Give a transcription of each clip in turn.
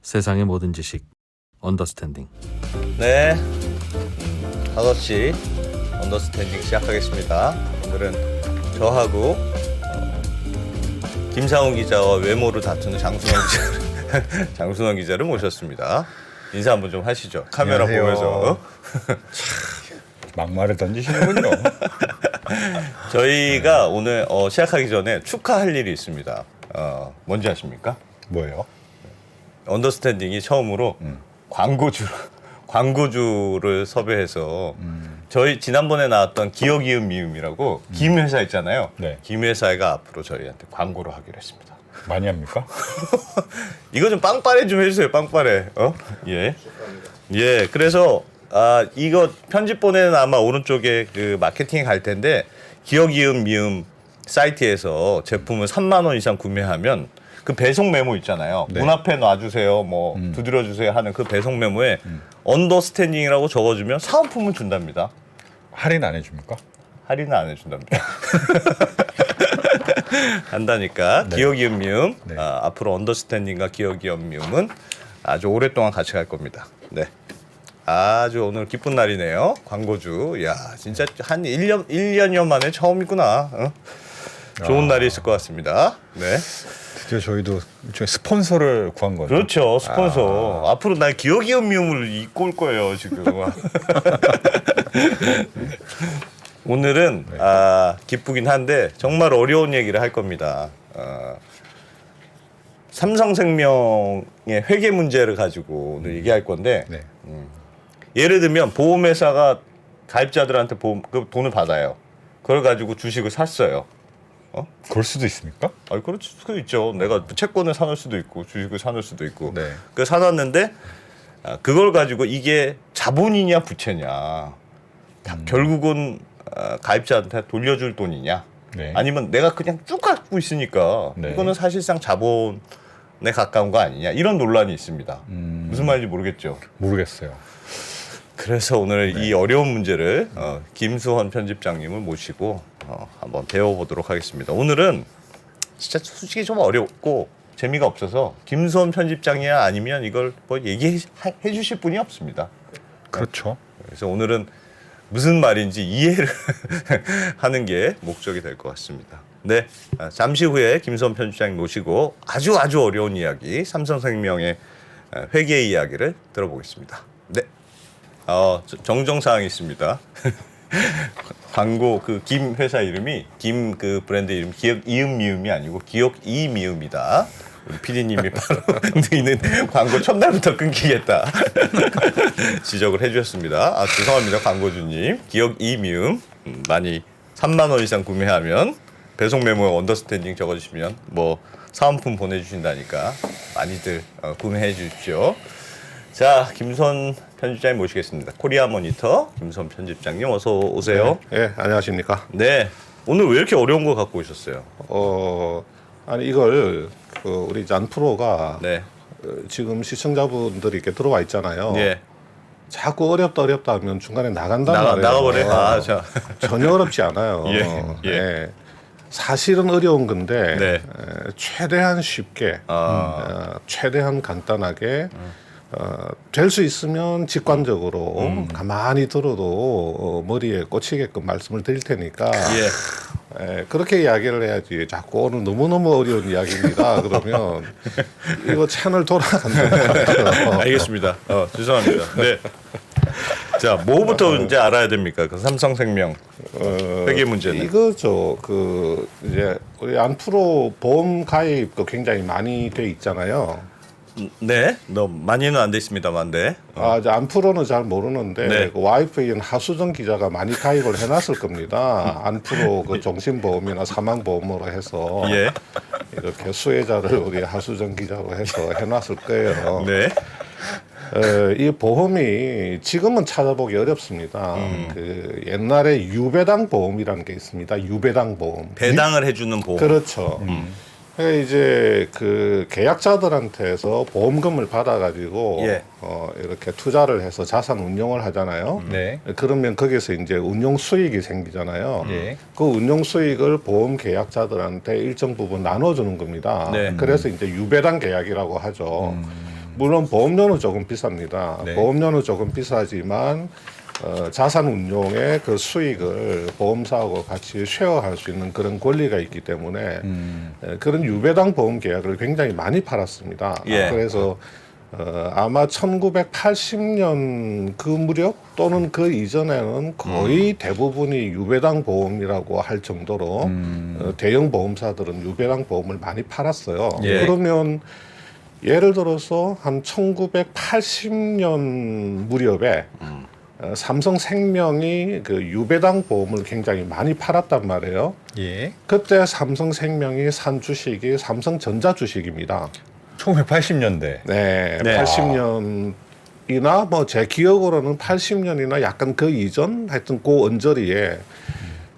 세상의 모든 지식 언더스탠딩. 네, 5시 언더스탠딩 시작하겠습니다. 오늘은 저하고 김상훈 기자와 외모로 다투는 장순원 기자를 모셨습니다. 인사 한번 좀 하시죠. 카메라 안녕하세요. 보면서. 막말을 던지시는군요. 저희가 오늘 시작하기 전에 축하할 일이 있습니다. 뭔지 아십니까? 뭐예요? 언더스탠딩이 처음으로 광고주를 섭외해서 저희 지난번에 나왔던 기억 이음 미음이라고 김 회사 있잖아요. 네. 김 회사가 앞으로 저희한테 광고를 하기로 했습니다. 많이 합니까? 이거 좀 빵빠레 좀 해주세요. 빵빠레. 예. 예. 그래서 이거 편집본에는 아마 오른쪽에 그 마케팅에 갈 텐데 기억 이음 미음 사이트에서 제품을 3만 원 이상 구매하면 그 배송 메모 있잖아요. 네. 문 앞에 놔주세요. 뭐 두드려 주세요 하는 그 배송 메모에 언더스탠딩이라고 적어주면 사은품을 준답니다. 할인 안 해줍니까? 할인은 안 해준답니다. 한다니까. 네. 기억 이음 미음. 네. 앞으로 언더스탠딩과 기억 이음 미음은 아주 오랫동안 같이 갈 겁니다. 네. 아주 오늘 기쁜 날이네요. 광고주. 야, 진짜 한 1년여 만에 처음이구나. 좋은 날이 있을 것 같습니다. 네. 드디어 저희도 일종의 스폰서를 구한 거죠. 그렇죠. 스폰서. 앞으로 난 기억 이음 미음을 입고 올 거예요, 지금. 오늘은 기쁘긴 한데 정말 어려운 얘기를 할 겁니다. 삼성생명의 회계 문제를 가지고 오늘 얘기할 건데 네. 예를 들면 보험회사가 가입자들한테 그 돈을 받아요. 그걸 가지고 주식을 샀어요. 그럴 수도 있습니까? 그럴 수도 있죠. 내가 채권을 사놓을 수도 있고 주식을 사놓을 수도 있고. 네. 그 사놨는데 그걸 가지고 이게 자본이냐 부채냐. 결국은 가입자한테 돌려줄 돈이냐. 네. 아니면 내가 그냥 쭉 갖고 있으니까 네. 이거는 사실상 자본에 가까운 거 아니냐. 이런 논란이 있습니다. 무슨 말인지 모르겠죠. 모르겠어요. 그래서 오늘 이 어려운 문제를 김수헌 편집장님을 모시고 한번 배워보도록 하겠습니다. 오늘은 진짜 솔직히 좀 어렵고 재미가 없어서 김수헌 편집장이야 아니면 이걸 뭐 얘기해 주실 분이 없습니다. 그렇죠. 그래서 오늘은 무슨 말인지 이해를 하는 게 목적이 될 것 같습니다. 네, 잠시 후에 김수헌 편집장님 모시고 아주 어려운 이야기, 삼성생명의 회계 이야기를 들어보겠습니다. 네. 정정사항이 있습니다. 광고 그 김 회사 이름이 김 그 브랜드 이름 기억 이음 미음이 아니고 기억 이 미음이다. 우리 PD님이 바로 너희는 광고 첫날부터 끊기겠다 지적을 해주셨습니다. 죄송합니다 광고주님. 기억 이 미음 많이 3만 원 이상 구매하면 배송 메모에 언더스탠딩 적어주시면 뭐 사은품 보내주신다니까 많이들 구매해 주십시오. 자, 김수헌 편집장님 모시겠습니다. 코리아 모니터 김수헌 편집장님 어서 오세요. 네, 안녕하십니까. 네, 오늘 왜 이렇게 어려운 거 갖고 오셨어요? 아니 이걸 우리 잔프로가 네, 지금 시청자분들이 이렇게 들어와 있잖아요. 예, 자꾸 어렵다 하면 중간에 나간단 말이에요. 나가버려. 자, 전혀 어렵지 않아요. 예. 네. 사실은 어려운 건데 네. 최대한 쉽게, 최대한 간단하게 될 수 있으면 직관적으로 가만히 들어도 머리에 꽂히게끔 말씀을 드릴 테니까 그렇게 이야기를 해야지. 자꾸 오늘 너무너무 어려운 이야기입니다. 그러면 이거 채널 돌아간다는 거예요. 알겠습니다. 죄송합니다. 네. 자, 뭐부터 이제 알아야 됩니까? 그 삼성생명 회계 문제는. 이거죠. 이제 우리 안프로 보험 가입도 굉장히 많이 돼 있잖아요. 네, 많이는 안 돼 있습니다만, 네. 이제 안프로는 잘 모르는데 네. 그 와이프인 하수정 기자가 많이 가입을 해놨을 겁니다. 안프로 그 종신보험이나 사망보험으로 해서 예. 이렇게 수혜자를 우리 하수정 기자로 해서 해놨을 거예요. 네. 이 보험이 지금은 찾아보기 어렵습니다. 그 옛날에 유배당 보험이라는 게 있습니다. 유배당 보험. 배당을 해주는 보험. 그렇죠. 그러니까 이제 그 계약자들한테서 보험금을 받아가지고 예. 이렇게 투자를 해서 자산 운용을 하잖아요. 네. 그러면 거기서 이제 운용 수익이 생기잖아요. 예. 그 운용 수익을 보험 계약자들한테 일정 부분 나눠주는 겁니다. 네. 그래서 이제 유배당 계약이라고 하죠. 물론 보험료는 조금 비쌉니다. 네. 보험료는 조금 비싸지만 자산 운용의 그 수익을 보험사하고 같이 쉐어할 수 있는 그런 권리가 있기 때문에 그런 유배당 보험 계약을 굉장히 많이 팔았습니다. 예. 그래서 아마 1980년 그 무렵 또는 그 이전에는 거의 대부분이 유배당 보험이라고 할 정도로 대형 보험사들은 유배당 보험을 많이 팔았어요. 예. 그러면 예를 들어서 한 1980년 무렵에 삼성생명이 그 유배당 보험을 굉장히 많이 팔았단 말이에요. 예. 그때 삼성생명이 산 주식이 삼성전자 주식입니다. 1980년대. 네, 네. 80년이나 뭐 제 기억으로는 80년이나 약간 그 이전 하여튼 그 언저리에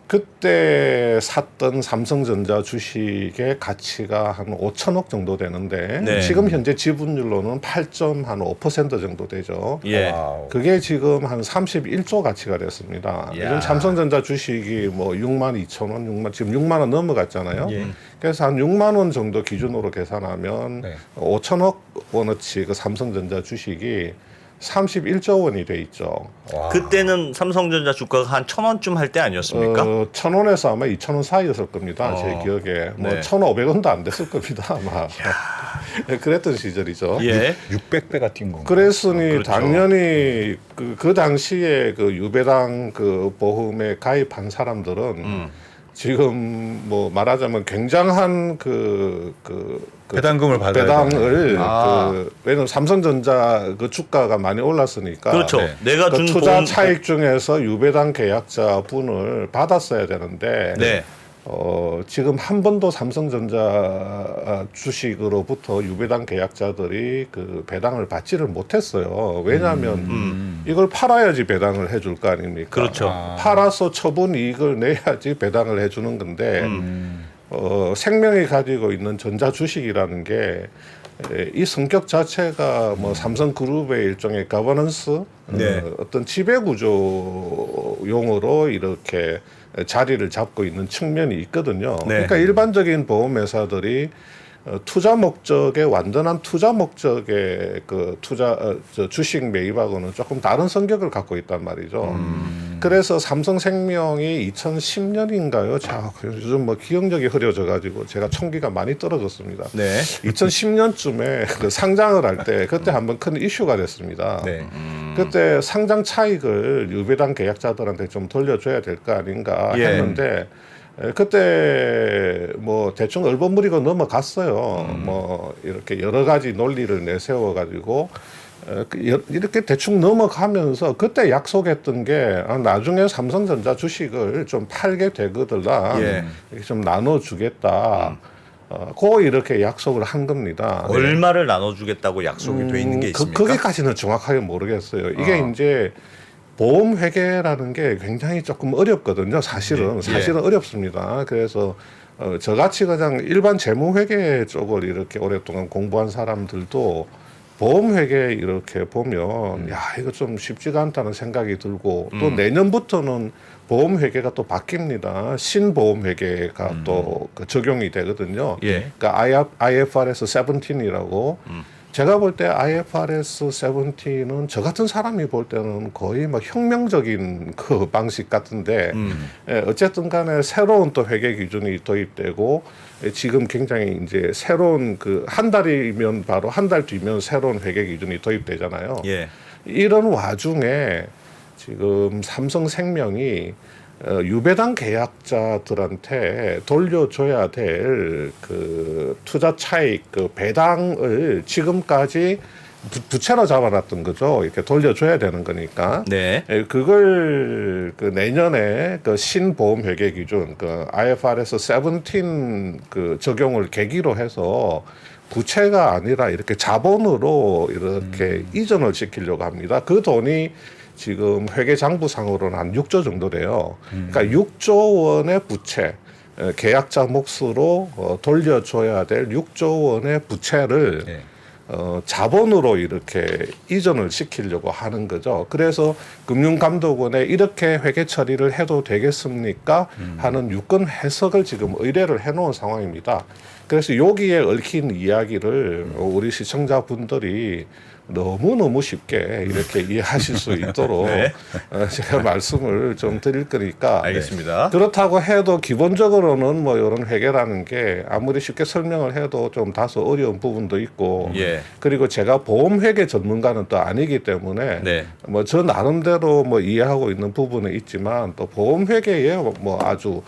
그때 샀던 삼성전자 주식의 가치가 한 5천억 정도 되는데 네. 지금 현재 지분율로는 8.5% 정도 되죠. 예. 와우. 그게 지금 한 31조 가치가 됐습니다. 이야. 요즘 삼성전자 주식이 뭐 6만 2천 원, 지금 6만 원 넘어갔잖아요. 예. 그래서 한 6만 원 정도 기준으로 계산하면 네. 5천억 원어치 그 삼성전자 주식이 31조 원이 돼 있죠. 와. 그때는 삼성전자 주가가 한 1,000원쯤 할 때 아니었습니까? 1,000원에서 아마 2,000원 사이였을 겁니다. 제 어. 기억에. 뭐 네. 1,500원도 안 됐을 겁니다. 아마. 네, 그랬던 시절이죠. 예. 600배가 뛴 건가? 그랬으니 그렇죠. 당연히 그 당시에 그 유배당 그 보험에 가입한 사람들은 지금 뭐 말하자면 굉장한 그 배당금을 받아야 배당을 아. 왜냐면 삼성전자 그 주가가 많이 올랐으니까 그렇죠. 네. 내가 그 준 투자 보험 차익 중에서 유배당 계약자 분을 받았어야 되는데 네. 지금 한 번도 삼성전자 주식으로부터 유배당 계약자들이 그 배당을 받지를 못했어요. 왜냐하면 이걸 팔아야지 배당을 해줄 거 아닙니까? 그렇죠. 팔아서 처분 이익을 내야지 배당을 해주는 건데 생명이 가지고 있는 전자 주식이라는 게 이 성격 자체가 뭐 삼성그룹의 일종의 거버넌스 네. 어떤 지배 구조용으로 이렇게 자리를 잡고 있는 측면이 있거든요. 네. 그러니까 일반적인 보험회사들이 투자 목적의 완전한 투자 목적의 그 주식 매입하고는 조금 다른 성격을 갖고 있단 말이죠. 그래서 삼성생명이 2010년인가요? 자, 요즘 뭐 기억력이 흐려져 가지고 제가 총기가 많이 떨어졌습니다. 네. 2010년쯤에 그 상장을 할 때 그때 한번 큰 이슈가 됐습니다. 네. 그때 상장 차익을 유배당 계약자들한테 좀 돌려줘야 될 거 아닌가 예. 했는데 그때 뭐 대충 얼버무리고 넘어갔어요. 뭐 이렇게 여러 가지 논리를 내세워 가지고 이렇게 대충 넘어가면서 그때 약속했던 게 나중에 삼성전자 주식을 좀 팔게 되거들라 예. 이렇게 좀 나눠주겠다. 그 이렇게 약속을 한 겁니다. 얼마를 나눠주겠다고 약속이 돼 있는 게 있습니까? 거기까지는 정확하게 모르겠어요. 이게 이제 보험 회계라는 게 굉장히 조금 어렵거든요. 사실은 네. 예. 어렵습니다. 그래서 저같이 그냥 일반 재무 회계 쪽을 이렇게 오랫동안 공부한 사람들도 보험 회계 이렇게 보면 야 이거 좀 쉽지가 않다는 생각이 들고 또 내년부터는 보험 회계가 또 바뀝니다. 신보험 회계가 또 그 적용이 되거든요. 예. 그러니까 IFRS 17이라고 제가 볼 때 IFRS 17은 저 같은 사람이 볼 때는 거의 막 혁명적인 그 방식 같은데 어쨌든 간에 새로운 또 회계 기준이 도입되고 지금 굉장히 이제 새로운 그 한 달이면 바로 한 달 뒤면 새로운 회계 기준이 도입되잖아요. 예. 이런 와중에 지금 삼성생명이 유배당 계약자들한테 돌려줘야 될 그 투자 차익 그 배당을 지금까지 부채로 잡아놨던 거죠. 이렇게 돌려줘야 되는 거니까. 네. 그걸 그 내년에 그 신보험 회계 기준 그 IFRS 17 그 적용을 계기로 해서 부채가 아니라 이렇게 자본으로 이렇게 이전을 시키려고 합니다. 그 돈이 지금 회계장부상으로는 한 6조 정도 돼요. 그러니까 6조 원의 부채, 계약자 몫으로 돌려줘야 될 6조 원의 부채를 네. 자본으로 이렇게 이전을 시키려고 하는 거죠. 그래서 금융감독원에 이렇게 회계 처리를 해도 되겠습니까? 하는 유권 해석을 지금 의뢰를 해놓은 상황입니다. 그래서 여기에 얽힌 이야기를 우리 시청자분들이 너무너무 쉽게 이렇게 이해하실 수 있도록 네. 제가 말씀을 좀 드릴 거니까. 알겠습니다. 그렇다고 해도 기본적으로는 뭐 이런 회계라는 게 아무리 쉽게 설명을 해도 좀 다소 어려운 부분도 있고 예. 그리고 제가 보험 회계 전문가는 또 아니기 때문에 네. 뭐 저 나름대로 뭐 이해하고 있는 부분은 있지만 또 보험 회계에 뭐 아주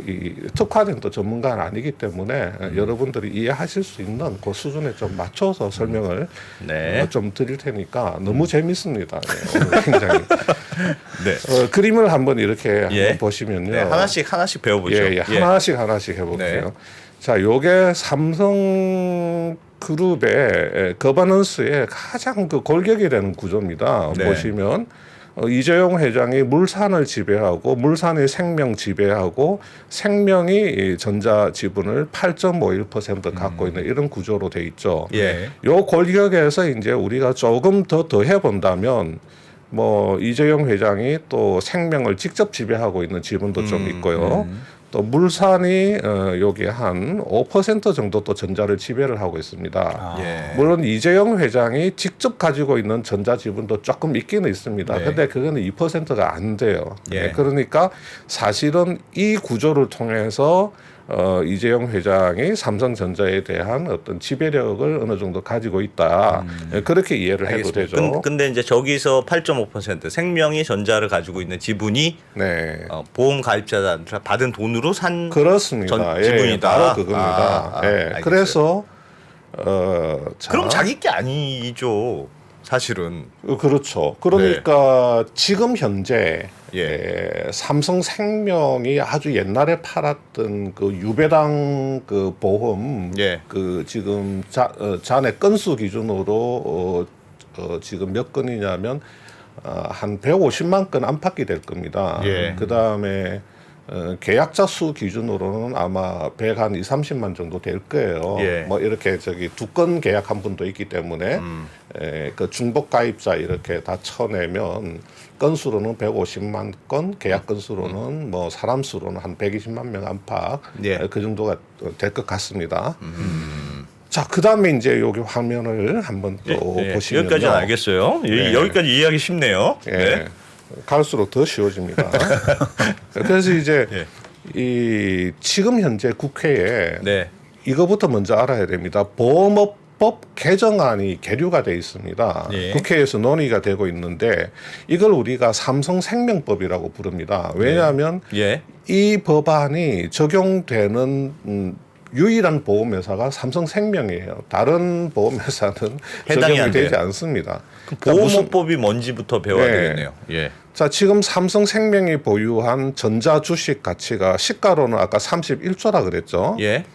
이 특화된 또 전문가는 아니기 때문에 여러분들이 이해하실 수 있는 그 수준에 좀 맞춰서 설명을 네. 좀 드릴 테니까 너무 재밌습니다. 네, 오늘 굉장히 네. 그림을 한번 이렇게 예. 한번 보시면요. 네, 하나씩 배워보죠. 예, 하나씩 해볼게요. 네. 자, 요게 삼성 그룹의 거버넌스의 가장 그 골격이 되는 구조입니다. 네. 보시면 이재용 회장이 물산을 지배하고 물산이 생명 지배하고 생명이 이 전자 지분을 8.51% 갖고 있는 이런 구조로 돼 있죠. 예. 요 골격에서 이제 우리가 조금 더 더해 본다면 뭐 이재용 회장이 또 생명을 직접 지배하고 있는 지분도 좀 있고요. 또 물산이 여기 한 5% 정도 또 전자를 지배를 하고 있습니다. 예. 물론 이재용 회장이 직접 가지고 있는 전자 지분도 조금 있기는 있습니다. 네. 근데 그거는 2%가 안 돼요. 예. 네, 그러니까 사실은 이 구조를 통해서 이재용 회장이 삼성전자에 대한 어떤 지배력을 어느 정도 가지고 있다. 예, 그렇게 이해를 해도 되죠. 근데 이제 저기서 8.5% 생명이 전자를 가지고 있는 지분이 네. 보험 가입자한테 받은 돈으로 산 그렇습니다. 전 지분이다. 바로 그겁니다. 예. 알겠어요. 그래서 자, 그럼 자기 게 아니죠. 사실은. 그렇죠. 그러니까 지금 현재 예. 삼성생명이 아주 옛날에 팔았던 그 유배당 그 보험 예. 그 지금 잔액 건수 기준으로 지금 몇 건이냐면 한 150만 건 안팎이 될 겁니다. 예. 그 다음에 계약자 수 기준으로는 아마 100한 2, 30만 정도 될 거예요. 예. 뭐 이렇게 저기 2건 계약한 분도 있기 때문에 그 중복 가입자 이렇게 다 쳐내면 건수로는 150만 건, 계약 건수로는 뭐 사람 수로는 한 120만 명 안팎 예. 그 정도가 될 것 같습니다. 자, 그다음에 이제 여기 화면을 한번 또 보시면요. 여기까지는 알겠어요. 네. 여기까지 이해하기 쉽네요. 예. 네. 갈수록 더 쉬워집니다. 그래서 이제 예. 이 지금 현재 국회에 네. 이거부터 먼저 알아야 됩니다. 보험업법 개정안이 계류가 돼 있습니다. 예. 국회에서 논의가 되고 있는데 이걸 우리가 삼성생명법이라고 부릅니다. 왜냐하면 예. 이 법안이 적용되는 유일한 보험회사가 삼성생명이에요. 다른 보험회사는 해당이 적용이 안 돼요. 되지 않습니다. 그러니까 보험업법이 뭔지부터 배워야 네. 되겠네요. 예. 자, 지금 삼성생명이 보유한 전자 주식 가치가 시가로는 아까 31조라 그랬죠. 예.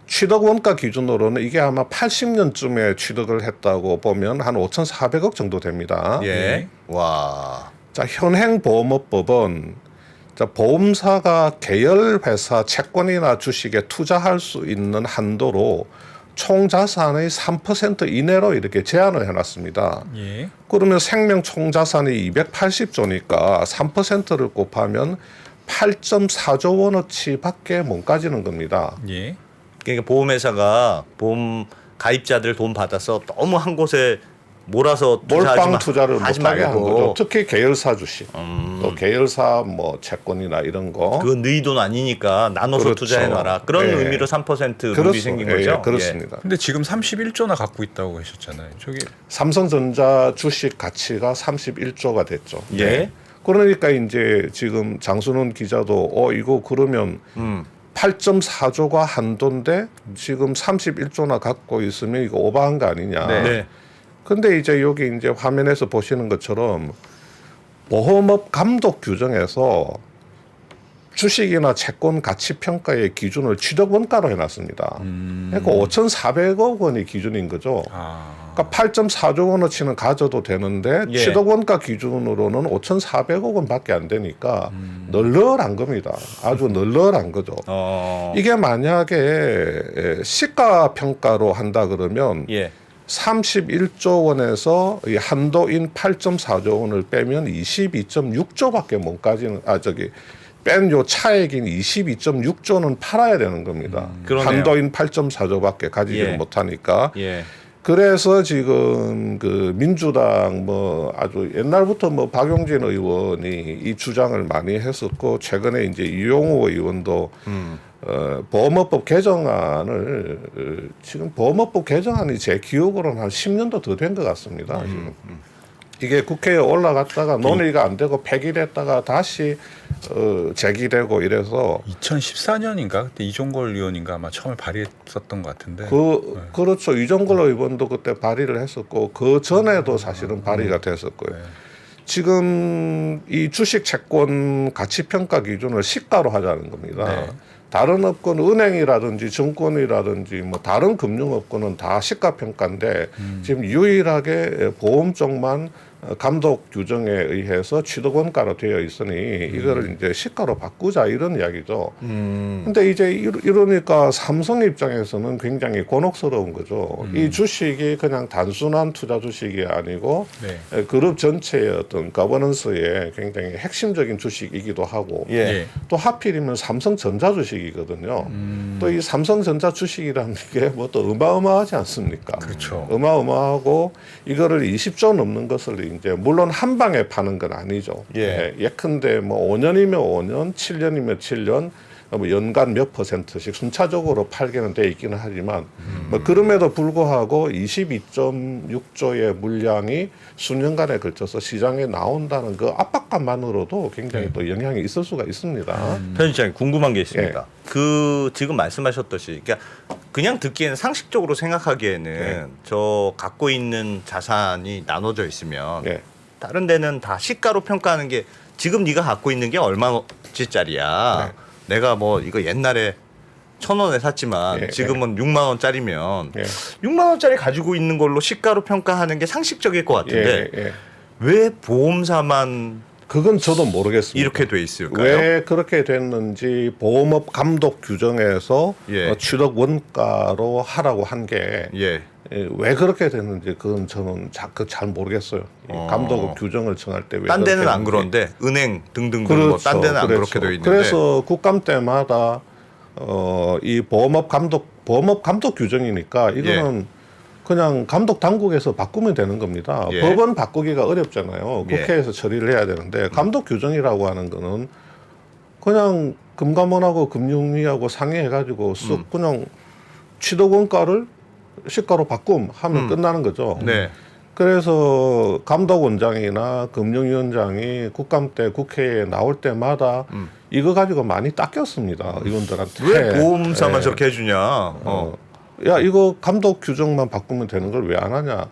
취득 원가 기준으로는 이게 아마 80년쯤에 취득을 했다고 보면 한 5,400억 정도 됩니다. 예. 와. 자, 현행 보험업법은 자, 보험사가 계열회사 채권이나 주식에 투자할 수 있는 한도로 총 자산의 3% 이내로 이렇게 제한을 해놨습니다. 예. 그러면 생명 총 자산이 280조니까 3%를 곱하면 8.4조 원어치밖에 못 가지는 겁니다. 예. 그러니까 보험회사가 보험 가입자들 돈 받아서 너무 한 곳에 몰아서 몰빵 투자를 하지 못하게 한 거죠. 말고 특히 계열사 주식, 또 계열사 뭐 채권이나 이런 거. 그건 너희 돈 아니니까 나눠서 그렇죠. 투자해놔라. 그런 예. 의미로 3% 룰이 그렇죠. 생긴 예, 거죠. 그렇습니다. 근데 지금 31조나 갖고 있다고 하셨잖아요. 저기 삼성전자 주식 가치가 31조가 됐죠. 예. 예. 그러니까 이제 지금 장순원 기자도 이거 그러면 8.4조가 한도인데 지금 31조나 갖고 있으면 이거 오버한 거 아니냐. 네. 근데 이제 여기 이제 화면에서 보시는 것처럼 보험업 감독 규정에서 주식이나 채권 가치 평가의 기준을 취득 원가로 해놨습니다. 그러니까 5,400억 원이 기준인 거죠. 그러니까 8.4조 원어치는 가져도 되는데 예. 취득 원가 기준으로는 5,400억 원밖에 안 되니까 널널한 겁니다. 아주 널널한 거죠. 이게 만약에 시가 평가로 한다 그러면 예. 31조 원에서 이 한도인 8.4조 원을 빼면 22.6조밖에 못 가지는 뺀 요 차액인 22.6조는 팔아야 되는 겁니다. 그러네요. 한도인 8.4조밖에 가지지 예. 못하니까. 예. 그래서 지금 그 민주당 뭐 아주 옛날부터 뭐 박용진 의원이 이 주장을 많이 했었고 최근에 이제 이용호 의원도 보험업법 개정안을 지금 보험업법 개정안이 제 기억으로는 한 10년도 더 된 것 같습니다. 지금. 이게 국회에 올라갔다가 논의가 안 되고 폐기됐다가 다시 제기되고 이래서 2014년인가 그때 이종걸 의원인가 아마 처음에 발의했었던 것 같은데. 그렇죠. 이종걸 의원도 그때 발의를 했었고 그 전에도 사실은 발의가 됐었고요. 지금 이 주식 채권 가치 평가 기준을 시가로 하자는 겁니다. 네. 다른 업권 은행이라든지 증권이라든지 뭐 다른 금융업권은 다 시가 평가인데 지금 유일하게 보험 쪽만 감독 규정에 의해서 취득원가로 되어 있으니 이거를 이제 시가로 바꾸자 이런 이야기죠. 근데 이제 이러니까 삼성 입장에서는 굉장히 곤혹스러운 거죠. 이 주식이 그냥 단순한 투자 주식이 아니고 네. 그룹 전체의 어떤 거버넌스의 굉장히 핵심적인 주식이기도 하고 예. 또 하필이면 삼성전자 주식이거든요. 또 이 삼성전자 주식이라는 게 뭐 또 어마어마하지 않습니까? 그렇죠. 어마어마하고 이거를 20조 넘는 것을 이제 물론 한 방에 파는 건 아니죠. 예. 예컨대 뭐 5년이면 5년, 7년이면 7년, 뭐 연간 몇 %씩 순차적으로 팔게는 돼 있기는 하지만 뭐 그럼에도 불구하고 22.6조의 물량이 수년간에 걸쳐서 시장에 나온다는 그 압박감만으로도 굉장히 또 영향이 있을 수가 있습니다. 편집장님 궁금한 게 있습니다. 그 지금 말씀하셨듯이 그냥 듣기에는 상식적으로 생각하기에는 저 갖고 있는 자산이 나눠져 있으면 예. 다른 데는 다 시가로 평가하는 게 지금 네가 갖고 있는 게 얼마짜리야. 내가 뭐 이거 옛날에 1,000원에 샀지만 예, 지금은 6만 원짜리면 예. 6만 원짜리 가지고 있는 걸로 시가로 평가하는 게 상식적일 것 같은데 예. 왜 보험사만 그건 저도 모르겠습니다. 이렇게 돼 있을까요? 왜 그렇게 됐는지 보험업 감독 규정에서 예. 취득 원가로 하라고 한 게 왜 예. 그렇게 됐는지 그건 저는 잘 모르겠어요. 이 감독 규정을 정할 때 왜 딴 데는 그렇게 안 했는지. 그런데 은행 등등등 뭐 딴 데는 안 그렇게 돼 있는데 그래서 국감 때마다 이 보험업 감독 규정이니까 이거는 그냥 감독 당국에서 바꾸면 되는 겁니다. 예. 법은 바꾸기가 어렵잖아요. 예. 국회에서 처리를 해야 되는데 감독 규정이라고 하는 거는 그냥 금감원하고 금융위하고 상의해가지고 쓱 그냥 취득 원가를 시가로 하면 끝나는 거죠. 네. 그래서 감독원장이나 금융위원장이 국감 때 국회에 나올 때마다 이거 가지고 많이 닦였습니다. 의원들한테. 왜 보험사만 예. 저렇게 해주냐? 야 이거 감독 규정만 바꾸면 되는 걸 왜 안 하냐?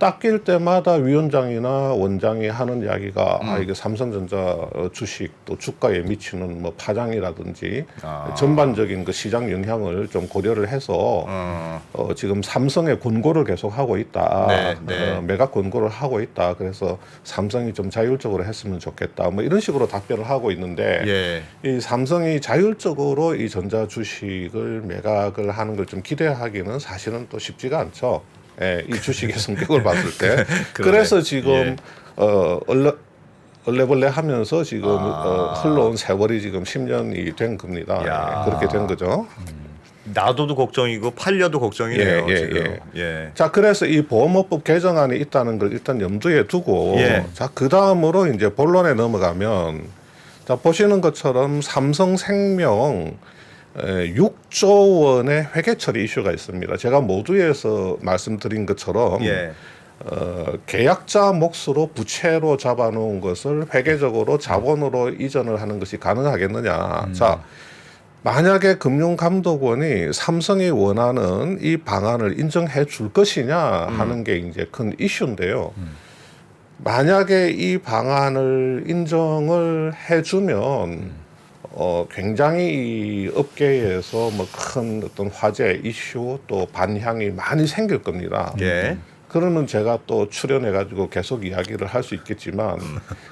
닦일 때마다 위원장이나 원장이 하는 이야기가 이게 삼성전자 주식 또 주가에 미치는 뭐 파장이라든지 전반적인 그 시장 영향을 좀 고려를 해서 지금 삼성의 권고를 계속 하고 있다. 매각 권고를 하고 있다. 그래서 삼성이 좀 자율적으로 했으면 좋겠다. 뭐 이런 식으로 답변을 하고 있는데 이 삼성이 자율적으로 이 전자 주식을 매각을 하는 걸 좀 기대하기는 사실은 또 쉽지가 않죠. 예, 이 주식의 성격을 봤을 때. 그래서 지금 얼레벌레 하면서 지금 흘러온 세월이 지금 10년이 된 겁니다. 예, 그렇게 된 거죠. 놔둬도 걱정이고 팔려도 걱정이네요. 지금. 자, 그래서 이 보험업법 개정안이 있다는 걸 일단 염두에 두고 자, 그 다음으로 이제 본론에 넘어가면 자, 보시는 것처럼 삼성생명 6조 원의 회계 처리 이슈가 있습니다. 제가 모두에서 말씀드린 것처럼 계약자 몫으로 부채로 잡아놓은 것을 회계적으로 자본으로 이전을 하는 것이 가능하겠느냐. 자, 만약에 금융감독원이 삼성이 원하는 이 방안을 인정해 줄 것이냐 하는 게 이제 큰 이슈인데요. 만약에 이 방안을 인정을 해주면 굉장히 이 업계에서 뭐 큰 어떤 화제 이슈 또 반향이 많이 생길 겁니다. 그러면 제가 또 출연해가지고 계속 이야기를 할 수 있겠지만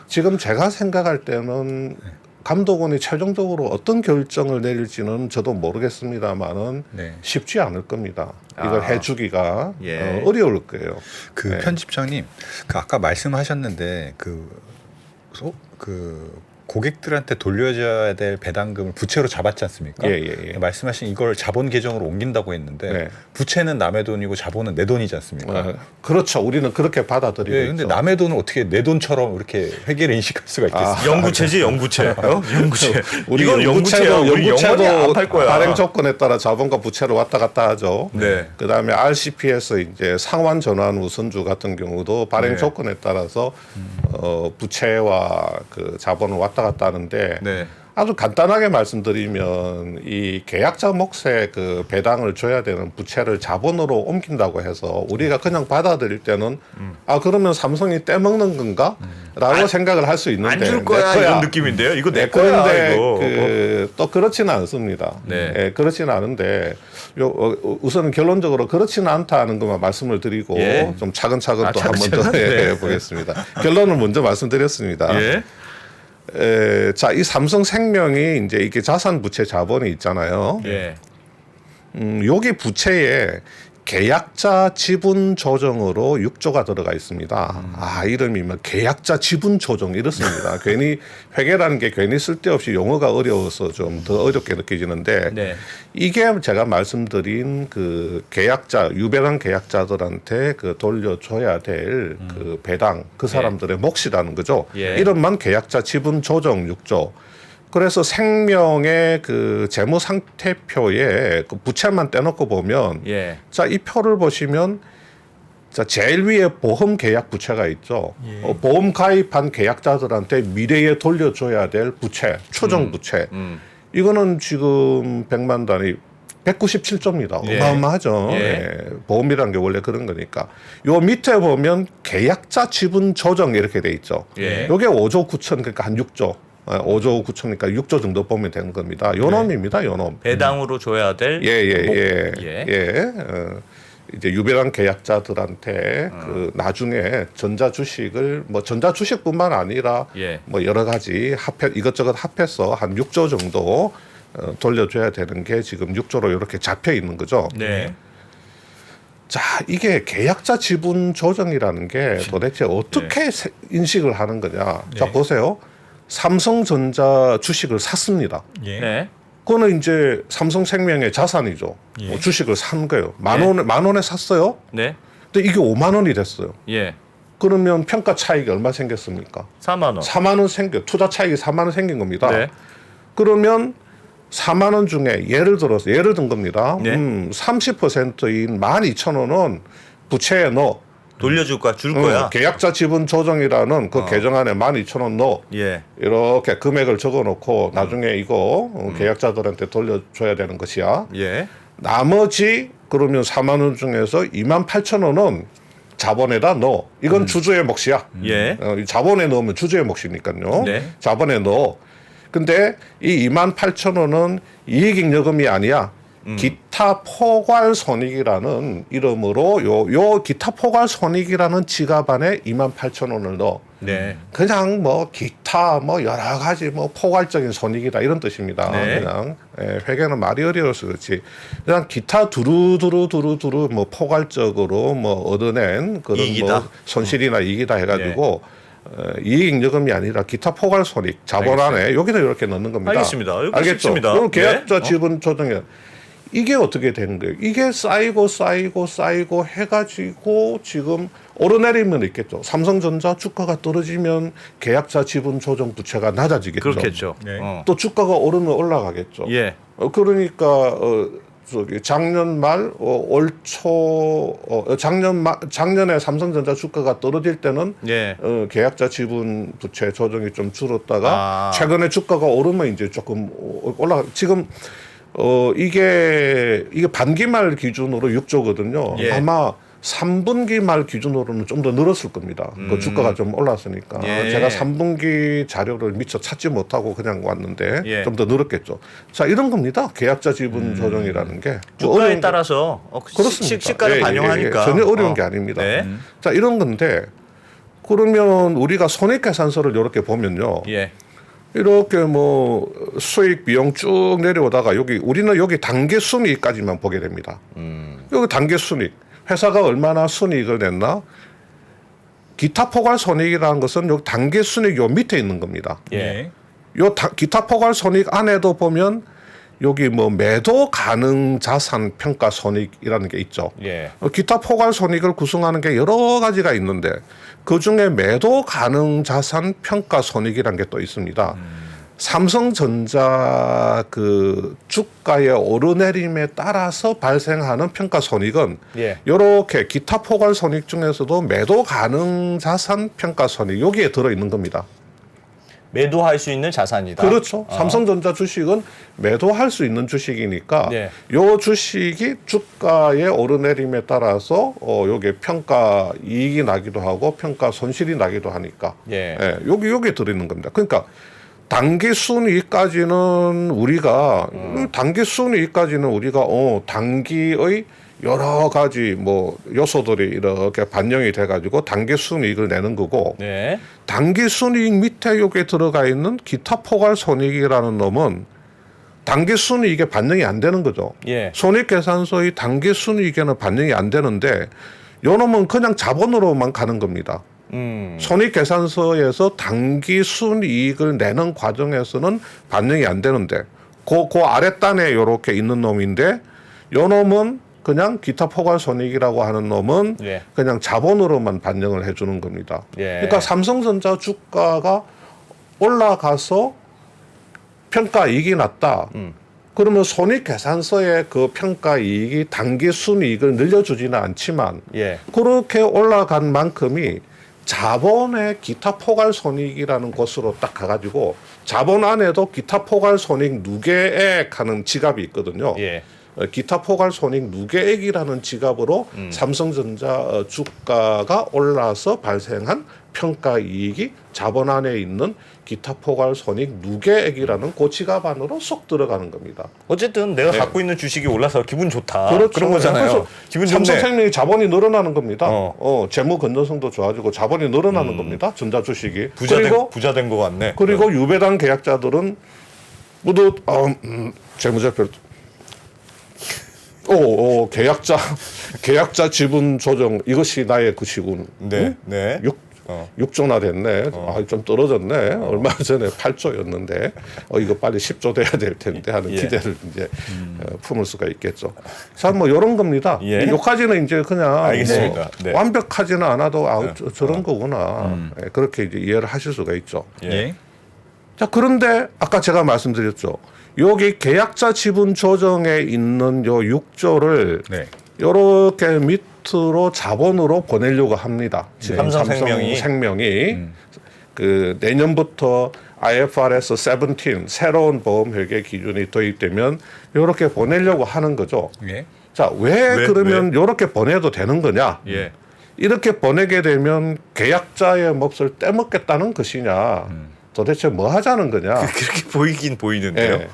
지금 제가 생각할 때는 감독원이 최종적으로 어떤 결정을 내릴지는 저도 모르겠습니다만은 네. 쉽지 않을 겁니다. 이걸 아. 해주기가 예. 어려울 거예요. 그 네. 편집장님, 그 아까 말씀하셨는데 그 고객들한테 돌려줘야 될 배당금을 부채로 잡았지 않습니까? 예. 말씀하신 이걸 자본 계정으로 옮긴다고 했는데 네. 부채는 남의 돈이고 자본은 내 돈이지 않습니까? 그렇죠. 우리는 그렇게 받아들이고 예, 근데 있죠. 남의 돈을 어떻게 내 돈처럼 이렇게 회계를 인식할 수가 있겠어요? 영구채지 영구채. 영구채. 우리 이건 영구채야. 우리 영원히 안 팔 거야. 발행 조건에 따라 자본과 부채를 왔다 갔다 하죠. 네. 그다음에 RCP에서 이제 상환 전환 우선주 같은 경우도 발행 네. 조건에 따라서 부채와 그 자본을 왔다 갔다 하는데 네. 아주 간단하게 말씀드리면 이 계약자 몫의 그 배당을 줘야 되는 부채를 자본으로 옮긴다고 해서 우리가 그냥 받아들일 때는 아 그러면 삼성이 떼먹는 건가?라고 생각을 할 수 있는데 안 줄 거야 이런 느낌인데요. 이거 내 내 거야 건데 이거. 또 그렇지는 않습니다. 네. 예, 그렇지는 않은데 우선은 결론적으로 그렇지는 않다는 것만 말씀을 드리고 예. 좀 차근차근 또 한 번 더 차근차근? 네. 해보겠습니다. 결론을 먼저 말씀드렸습니다. 예. 자, 이 삼성생명이 이제 이게 자산 부채 자본이 있잖아요. 예. 여기 부채에 계약자 지분 조정으로 6조가 들어가 있습니다. 아, 이름이 뭐 계약자 지분 조정 이렇습니다. 괜히 회계라는 게 괜히 쓸데없이 용어가 어려워서 좀 더 어렵게 느껴지는데 네. 이게 제가 말씀드린 그 계약자 유배당 계약자들한테 그 돌려줘야 될 그 배당 그 사람들의 몫이라는 거죠. 예. 이름만 계약자 지분 조정 6조. 그래서 생명의 그 재무 상태표에 그 부채만 떼놓고 보면 예. 자, 이 표를 보시면 자, 제일 위에 보험 계약 부채가 있죠. 보험 가입한 계약자들한테 미래에 돌려줘야 될 부채, 추정 부채. 이거는 지금 100만 단위 197조입니다. 예. 어마어마하죠. 예. 예. 보험이라는 게 원래 그런 거니까. 요 밑에 보면 계약자 지분 조정 이렇게 돼 있죠. 예. 요게 5조 9천 그러니까 한 6조. 5조 9천이니까 6조 정도 보면 되는 겁니다. 요 놈입니다. 요 놈. 배당으로 줘야 될 예. 예. 이제 유배당 계약자들한테 그 나중에 전자 주식을 뭐 전자 주식뿐만 아니라 예. 뭐 여러 가지 이것저것 합해서 한 6조 정도 돌려줘야 되는 게 지금 6조로 이렇게 잡혀 있는 거죠. 네. 자, 이게 계약자 지분 조정이라는 게 도대체 어떻게 인식을 하는 거냐. 자, 보세요. 삼성전자 주식을 샀습니다. 예. 네. 그거는 이제 삼성생명의 자산이죠. 예. 주식을 산 거예요. 만 원에 샀어요. 네. 근데 이게 5만 원이 됐어요. 예. 그러면 평가 차익이 얼마 생겼습니까? 4만 원. 4만 원 투자 차익이 4만 원 생긴 겁니다. 네. 그러면 4만 원 중에 예를 든 겁니다. 네. 30%인 12,000원은 부채에 넣어. 돌려줄 거야, 줄 거야. 계약자 지분 조정이라는 그 계정 안에 12,000원 넣어. 예. 이렇게 금액을 적어놓고 나중에 이거 계약자들한테 돌려줘야 되는 것이야. 예. 나머지 그러면 4만 원 중에서 28,000원은 자본에다 넣어. 이건 주주의 몫이야. 예. 이 자본에 넣으면 주주의 몫이니까요. 네. 자본에 넣어. 근데 이 28,000원은 이익잉여금이 아니야. 기타 포괄 손익이라는 이름으로 요 기타 포괄 손익이라는 지갑 안에 28,000원을 넣어. 네. 그냥 뭐 기타 뭐 여러 가지 뭐 포괄적인 손익이다 이런 뜻입니다. 네. 그냥 회계는 말이 어려워서 그렇지. 그냥 기타 두루두루 뭐 포괄적으로 뭐 얻어낸 그런 이익이다. 뭐 손실이나 이익이다 해가지고 이익잉여금이 아니라 기타 포괄 손익 자본 안에 여기다 이렇게 넣는 겁니다. 알겠습니다. 여기 알겠죠? 쉽습니다. 그럼 계약자 네. 지분 조정에 이게 어떻게 되는 거예요? 이게 쌓이고 해가지고 지금 오르내리면 있겠죠. 삼성전자 주가가 떨어지면 계약자 지분 조정 부채가 낮아지겠죠. 그렇겠죠. 네. 또 주가가 오르면 올라가겠죠. 예. 그러니까 작년 말 올 초 작년에 삼성전자 주가가 떨어질 때는 예. 계약자 지분 부채 조정이 좀 줄었다가 아. 최근에 주가가 오르면 이제 조금 올라가. 지금 이게 반기 말 기준으로 6조거든요. 예. 아마 3분기 말 기준으로는 좀 더 늘었을 겁니다. 그 주가가 좀 올랐으니까. 예. 제가 3분기 자료를 미처 찾지 못하고 그냥 왔는데 예. 좀 더 늘었겠죠. 자, 이런 겁니다. 계약자 지분 조정이라는 게. 주가에 어려운 따라서 그렇습니다. 시가를 예, 반영하니까 전혀 어려운 게 아닙니다. 네. 자, 이런 건데 그러면 우리가 손익계산서를 이렇게 보면요. 예. 이렇게 뭐 수익 비용 쭉 내려오다가 우리는 여기 단기 순이익까지만 보게 됩니다. 여기 단기 순이익. 회사가 얼마나 순이익을 냈나? 기타 포괄 손익이라는 것은 여기 단기 순이익 요 밑에 있는 겁니다. 예. 기타 포괄 손익 안에도 보면 여기 뭐 매도 가능 자산 평가 손익이라는 게 있죠. 예. 기타 포괄 손익을 구성하는 게 여러 가지가 있는데 그 중에 매도 가능 자산 평가 손익이라는 게 또 있습니다. 삼성전자 그 주가의 오르내림에 따라서 발생하는 평가 손익은 예. 이렇게 기타 포괄 손익 중에서도 매도 가능 자산 평가 손익 여기에 들어 있는 겁니다. 매도할 수 있는 자산이다. 그렇죠. 삼성전자 주식은 매도할 수 있는 주식이니까 네. 요 주식이 주가의 오르내림에 따라서 요게 평가 이익이 나기도 하고 평가 손실이 나기도 하니까 예. 여기 들어있는 겁니다. 그러니까 단기 순이익까지는 우리가 단기의 여러 가지 뭐 요소들이 이렇게 반영이 돼가지고 단기 순이익을 내는 거고 네. 단기 순이익 밑에 여기에 들어가 있는 기타 포괄 손익이라는 놈은 단기 순이익에 반영이 안 되는 거죠. 예. 손익계산서의 단기 순이익에는 반영이 안 되는데 요 놈은 그냥 자본으로만 가는 겁니다. 손익계산서에서 단기 순이익을 내는 과정에서는 반영이 안 되는데 그 아랫단에 요렇게 있는 놈인데 요 놈은 그냥 기타 포괄 손익이라고 하는 놈은 예. 그냥 자본으로만 반영을 해주는 겁니다. 예. 그러니까 삼성전자 주가가 올라가서 평가 이익이 났다. 그러면 손익계산서의 그 평가 이익이 단기 순이익을 늘려주지는 않지만 예. 그렇게 올라간 만큼이 자본의 기타 포괄 손익이라는 곳으로 딱 가가지고 자본 안에도 기타 포괄 손익 누계액 하는 지갑이 있거든요. 예. 기타 포괄 손익 누계액이라는 지갑으로 삼성전자 주가가 올라서 발생한 평가 이익이 자본 안에 있는 기타 포괄 손익 누계액이라는 그 지갑 안으로 쏙 들어가는 겁니다. 어쨌든 내가 갖고 있는 주식이 올라서 기분 좋다. 그렇죠. 그런 거잖아요. 그래서 기분 좋네. 삼성생명이 자본이 늘어나는 겁니다. 재무 건전성도 좋아지고 자본이 늘어나는 겁니다. 전자 주식이. 부자 된 거 같네. 그리고 유배당 계약자들은 모두 재무제표 계약자 지분 조정 이것이 나의 것이군. 네. 네. 6조나 됐네. 좀 떨어졌네. 얼마 전에 8조였는데 이거 빨리 10조 돼야 될 텐데 하는 예. 기대를 이제 품을 수가 있겠죠. 자, 뭐 이런 겁니다. 예. 요까지는 이제 그냥 알겠습니다. 뭐 네. 완벽하지는 않아도 저런 거구나. 그렇게 이제 이해를 하실 수가 있죠. 예. 자, 그런데 아까 제가 말씀드렸죠. 여기 계약자 지분 조정에 있는 요 6조를 네. 요렇게 밑으로 자본으로 보내려고 합니다. 지금 삼성생명이 그 내년부터 IFRS 17 새로운 보험 회계 기준이 도입되면 요렇게 보내려고 하는 거죠. 예. 자, 왜 그러면 요렇게 보내도 되는 거냐? 예. 이렇게 보내게 되면 계약자의 몫을 떼먹겠다는 것이냐? 도대체 뭐 하자는 거냐? 그렇게 보이긴 보이는데요. 예.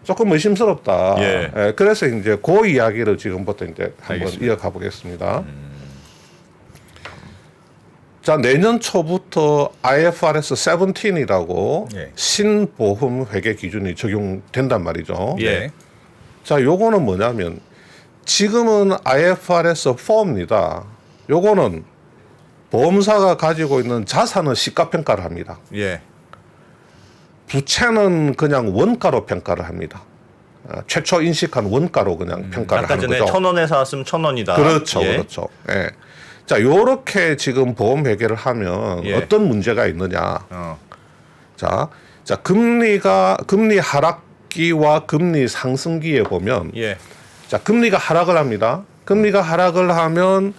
조금 의심스럽다. 예. 그래서 이제 그 이야기를 지금부터 이제 한번 알겠습니다. 이어가 보겠습니다. 자, 내년 초부터 IFRS 17이라고 예. 신보험 회계 기준이 적용된단 말이죠. 예. 자, 요거는 뭐냐면 지금은 IFRS 4입니다. 요거는 보험사가 가지고 있는 자산을 시가평가를 합니다. 예. 부채는 그냥 원가로 평가를 합니다. 최초 인식한 원가로 그냥 평가를 아까 하는 전에 거죠. 1,000원에 사왔으면 1,000원이다. 그렇죠, 예. 그렇죠. 예. 자, 요렇게 지금 보험 회계를 하면 예. 어떤 문제가 있느냐? 자, 금리 하락기와 금리 상승기에 보면, 예. 자, 금리가 하락을 합니다. 금리가 하락을 하면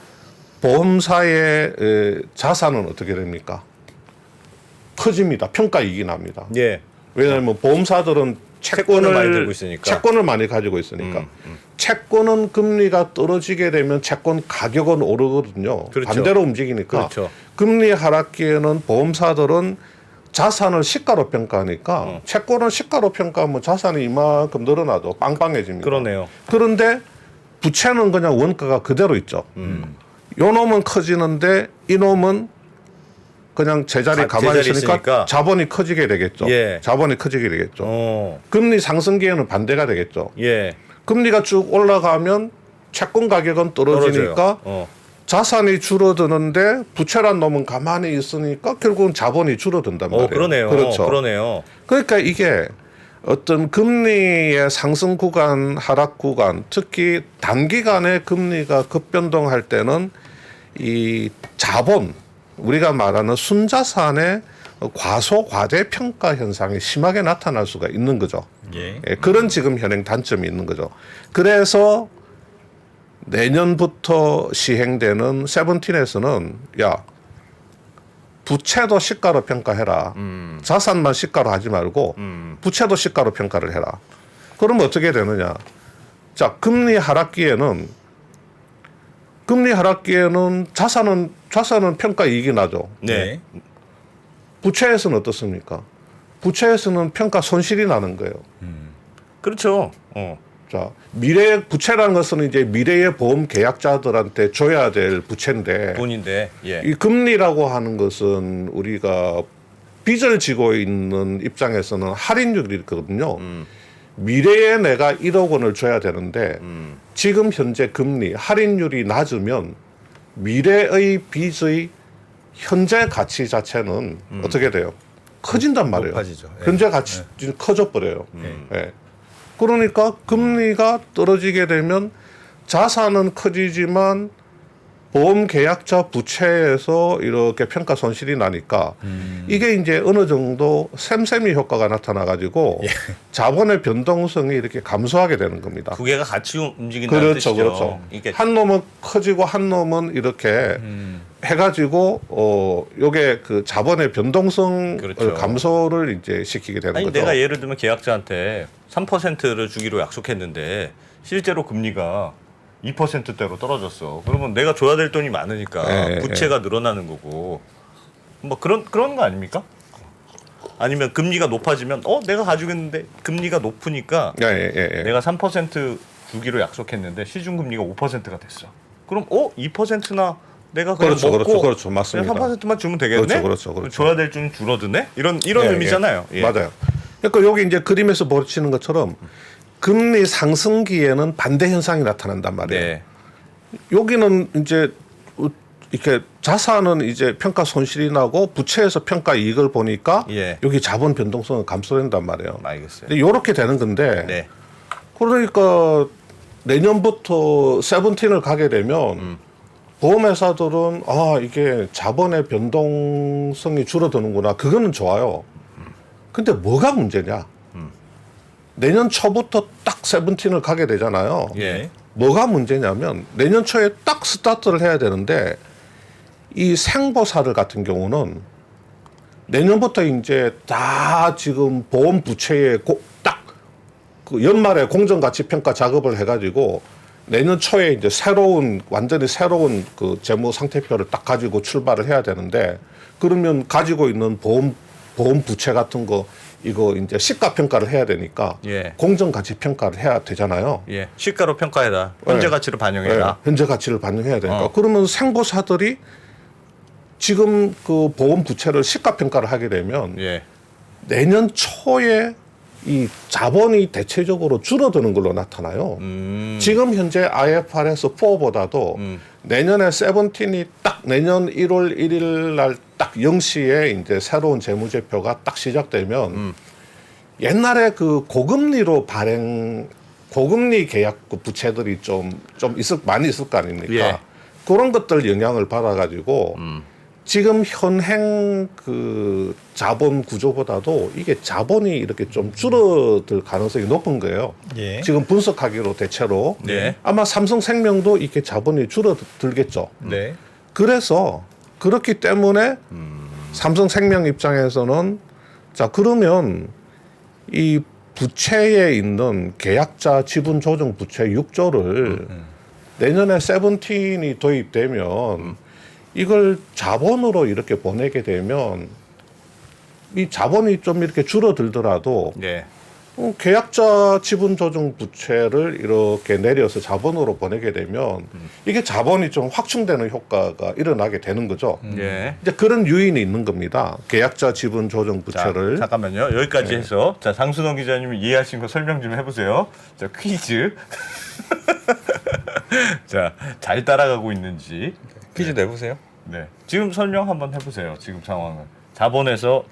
보험사의 자산은 어떻게 됩니까? 커집니다. 평가 이익이 납니다. 예. 왜냐하면 보험사들은 채권을 많이 들고 있으니까. 채권을 많이 가지고 있으니까. 채권은 금리가 떨어지게 되면 채권 가격은 오르거든요. 그렇죠. 반대로 움직이니까. 그렇죠. 금리 하락기에는 보험사들은 자산을 시가로 평가하니까 채권은 시가로 평가하면 자산이 이만큼 늘어나도 빵빵해집니다. 그러네요. 그런데 부채는 그냥 원가가 그대로 있죠. 요 놈은 커지는데 이 놈은 그냥 제자리 가만히 제자리 있으니까 있으니까. 자본이 커지게 되겠죠. 예. 자본이 커지게 되겠죠. 어. 금리 상승기에는 반대가 되겠죠. 예. 금리가 쭉 올라가면 채권 가격은 떨어지니까 떨어져요. 어. 자산이 줄어드는데 부채란 놈은 가만히 있으니까 결국은 자본이 줄어든단 말이에요. 그러네요. 그렇죠. 그러네요. 그러니까 이게 어떤 금리의 상승 구간, 하락 구간, 특히 단기간에 금리가 급변동할 때는 이 자본, 우리가 말하는 순자산의 과소 과대 평가 현상이 심하게 나타날 수가 있는 거죠. 예. 예, 그런 지금 현행 단점이 있는 거죠. 그래서 내년부터 시행되는 세븐틴에서는 야 부채도 시가로 평가해라. 자산만 시가로 하지 말고 부채도 시가로 평가를 해라. 그러면 어떻게 되느냐? 자, 금리 하락기에는 자산은 평가 이익이 나죠. 네. 부채에서는 어떻습니까? 부채에서는 평가 손실이 나는 거예요. 그렇죠. 어. 자, 미래 부채라는 것은 이제 미래의 보험 계약자들한테 줘야 될 부채인데 돈인데. 예. 이 금리라고 하는 것은 우리가 빚을 지고 있는 입장에서는 할인율이거든요. 미래에 내가 1억 원을 줘야 되는데 지금 현재 금리 할인율이 낮으면 미래의 빚의 현재 가치 자체는 어떻게 돼요? 커진단 말이에요. 높아지죠. 예. 현재 가치 커져 버려요. 예. 그러니까 금리가 떨어지게 되면 자산은 커지지만 보험 계약자 부채에서 이렇게 평가 손실이 나니까 이게 이제 어느 정도 샘샘이 효과가 나타나 가지고 자본의 변동성이 이렇게 감소하게 되는 겁니다. 두 개가 같이 움직인다는 그렇죠, 뜻이죠. 그렇죠. 이게 한 놈은 커지고 한 놈은 이렇게 해가지고 요게 그 자본의 변동성 그렇죠. 감소를 이제 시키게 되는 아니 거죠. 내가 예를 들면 계약자한테 3%를 주기로 약속했는데 실제로 금리가 2%대로 떨어졌어. 그러면 내가 줘야 될 돈이 많으니까 예, 부채가 늘어나는 거고 뭐 그런 거 아닙니까? 아니면 금리가 높아지면 내가 가지고 있는데 금리가 높으니까 예. 내가 3% 주기로 약속했는데 시중 금리가 5%가 됐어. 그럼 2%나 내가 그냥 먹고 그렇죠. 맞습니다. 그냥 3%만 주면 되겠네. 그렇죠. 줘야 될 줄 줄어드네. 이런 의미잖아요. 예. 맞아요. 그러니까 여기 이제 그림에서 보시는 것처럼 금리 상승기에는 반대 현상이 나타난단 말이에요. 네. 여기는 이제 이렇게 자산은 이제 평가 손실이 나고 부채에서 평가 이익을 보니까 예. 여기 자본 변동성은 감소된단 말이에요. 알겠어요. 근데 이렇게 되는 건데 네. 그러니까 내년부터 세븐틴을 가게 되면 보험회사들은 이게 자본의 변동성이 줄어드는구나. 그거는 좋아요. 근데 뭐가 문제냐? 내년 초부터 딱 세븐틴을 가게 되잖아요. 예. 뭐가 문제냐면 내년 초에 딱 스타트를 해야 되는데 이 생보사들 같은 경우는 내년부터 이제 다 지금 보험 부채에 딱 그 연말에 공정가치 평가 작업을 해가지고 내년 초에 이제 완전히 새로운 그 재무 상태표를 딱 가지고 출발을 해야 되는데 그러면 가지고 있는 보험 부채 같은 거 이거 이제 시가 평가를 해야 되니까 예. 공정가치 평가를 해야 되잖아요. 예. 시가로 평가해라. 현재 네. 가치를 반영해라. 현재 가치를 반영해야 되니까. 그러면 생보사들이 지금 그 보험 부채를 시가 평가를 하게 되면 예. 내년 초에 이 자본이 대체적으로 줄어드는 걸로 나타나요. 지금 현재 IFRS 4보다도 내년에 세븐틴이 딱 내년 1월 1일 날 딱 0시에 이제 새로운 재무제표가 딱 시작되면 옛날에 그 고금리로 고금리 계약 부채들이 좀 많이 있을 거 아닙니까? 예. 그런 것들 영향을 받아가지고 지금 현행 그 자본 구조보다도 이게 자본이 이렇게 좀 줄어들 가능성이 높은 거예요. 예. 지금 분석하기로 대체로 네. 아마 삼성생명도 이렇게 자본이 줄어들겠죠. 네. 그래서 그렇기 때문에 삼성생명 입장에서는 자 그러면 이 부채에 있는 계약자 지분 조정 부채 6조를 내년에 세븐틴이 도입되면 이걸 자본으로 이렇게 보내게 되면 이 자본이 좀 이렇게 줄어들더라도 네. 계약자 지분 조정 부채를 이렇게 내려서 자본으로 보내게 되면 이게 자본이 좀 확충되는 효과가 일어나게 되는 거죠. 예. 이제 그런 유인이 있는 겁니다. 계약자 지분 조정 부채를. 자, 잠깐만요. 여기까지 해서 자 장순원 기자님이 이해하신 거 설명 좀 해보세요. 자 퀴즈. 자 잘 따라가고 있는지. 퀴즈 내보세요. 네. 지금 설명 한번 해보세요. 지금 상황은 자본에서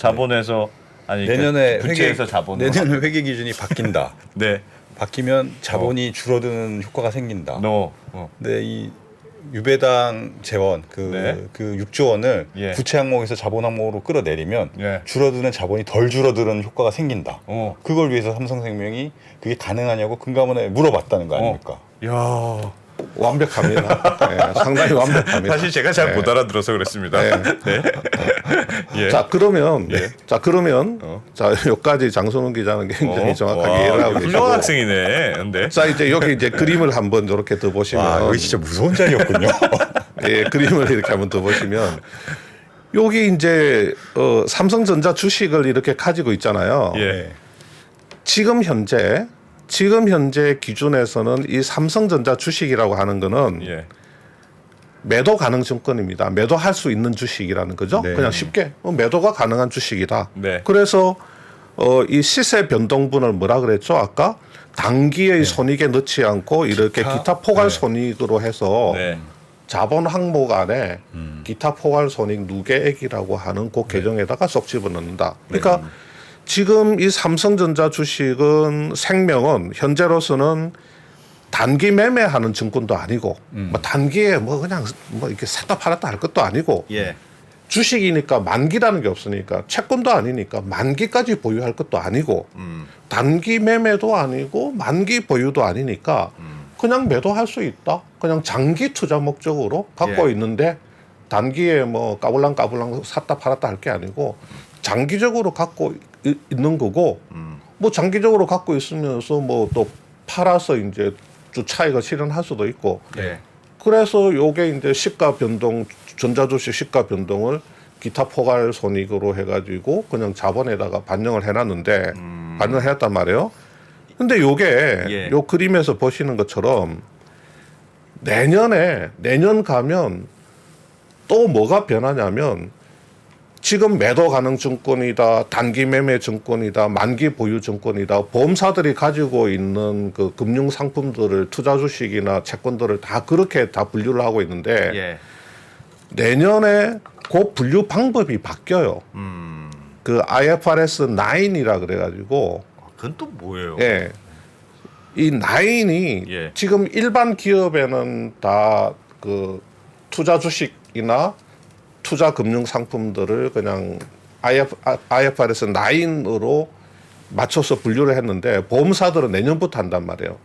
아니 내년에 부채에서 회계 자본으로. 내년 회계 기준이 바뀐다. 네. 바뀌면 자본이 줄어드는 효과가 생긴다. 너. 근데 이 유배당 재원 네. 그 6조 원을 예. 부채 항목에서 자본 항목으로 끌어내리면 예. 줄어드는 자본이 덜 줄어드는 효과가 생긴다. 어. 그걸 위해서 삼성생명이 그게 가능하냐고 금감원에 물어봤다는 거 아닙니까? 야. 완벽합니다. 네, 상당히 완벽합니다. 사실 제가 잘 못 알아들어서 그랬습니다. 네. 네. 예. 자 그러면 예. 자 여기까지 장선훈 기자는 굉장히 정확하게 와, 이해를 하고 계시고. 훌륭한 학생이네. 근데. 자 이제 여기 이제 그림을 한번 이렇게 더 보시면 와, 여기 진짜 무서운 자리였군요. 예, 그림을 이렇게 한번 더 보시면 여기 이제 삼성전자 주식을 이렇게 가지고 있잖아요. 예. 지금 현재 기준에서는 이 삼성전자 주식이라고 하는 거는 예. 매도 가능 증권입니다. 매도할 수 있는 주식이라는 거죠. 네. 그냥 쉽게 매도가 가능한 주식이다. 네. 그래서 이 시세 변동분을 뭐라 그랬죠? 아까 단기의 손익에 넣지 않고 이렇게 기타 포괄 손익으로 해서 네. 자본 항목 안에 기타 포괄 손익 누계액이라고 하는 그 계정에다가 쏙 집어넣는다. 그러니까 지금 이 삼성전자 주식은 생명은 현재로서는 단기 매매하는 증권도 아니고 뭐 단기에 뭐 그냥 뭐 이렇게 샀다 팔았다 할 것도 아니고 예. 주식이니까 만기라는 게 없으니까 채권도 아니니까 만기까지 보유할 것도 아니고 단기 매매도 아니고 만기 보유도 아니니까 그냥 매도할 수 있다. 그냥 장기 투자 목적으로 갖고 예. 있는데 단기에 뭐 까불랑까불랑 샀다 팔았다 할 게 아니고 장기적으로 갖고 있는 거고 뭐 장기적으로 갖고 있으면서 뭐 또 팔아서 이제 주 차익을 실현할 수도 있고 예. 그래서 요게 이제 시가 변동 전자주식 시가 변동을 기타 포괄 손익으로 해가지고 그냥 자본에다가 반영을 해놨는데 반영을 해놨단 말이에요. 근데 요게 예. 요 그림에서 보시는 것처럼 내년 가면 또 뭐가 변하냐면 지금 매도 가능 증권이다, 단기 매매 증권이다, 만기 보유 증권이다, 보험사들이 가지고 있는 그 금융 상품들을 투자 주식이나 채권들을 다 그렇게 다 분류를 하고 있는데 예. 내년에 그 분류 방법이 바뀌어요. 그 IFRS 9이라 그래가지고 그건 또 뭐예요? 예. 이 9이 예. 지금 일반 기업에는 다 그 투자 주식이나 투자 금융 상품들을 그냥 IFRS 9으로 맞춰서 분류를 했는데 보험사들은 내년부터 한단 말이에요.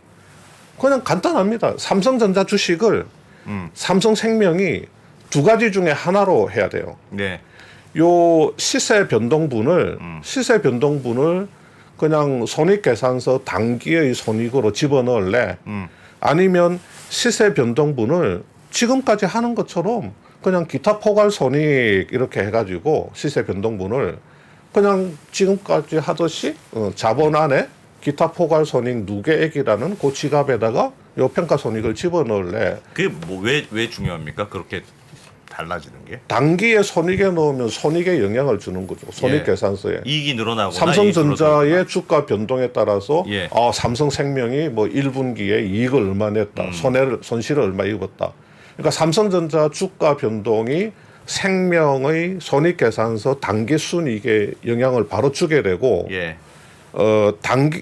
그냥 간단합니다. 삼성전자 주식을 삼성생명이 두 가지 중에 하나로 해야 돼요. 네. 요 시세 변동분을 그냥 손익계산서 단기의 손익으로 집어넣을래? 아니면 시세 변동분을 지금까지 하는 것처럼 그냥 기타 포괄 손익 이렇게 해가지고 시세 변동분을 그냥 지금까지 하듯이 자본 안에 기타 포괄 손익 누계액이라는 그 지갑에다가 요 평가 손익을 집어넣을래? 그게 뭐 왜 중요합니까? 그렇게 달라지는 게? 단기에 손익에 넣으면 손익에 영향을 주는 거죠. 손익 예. 계산서에. 이익이 늘어나거나 삼성전자의 주가 변동에 따라서 예. 삼성생명이 뭐 1분기에 이익을 얼마 냈다. 손실을 얼마 입었다. 그러니까 삼성전자 주가 변동이 생명의 손익계산서 단기 순이익에 영향을 바로 주게 되고 예.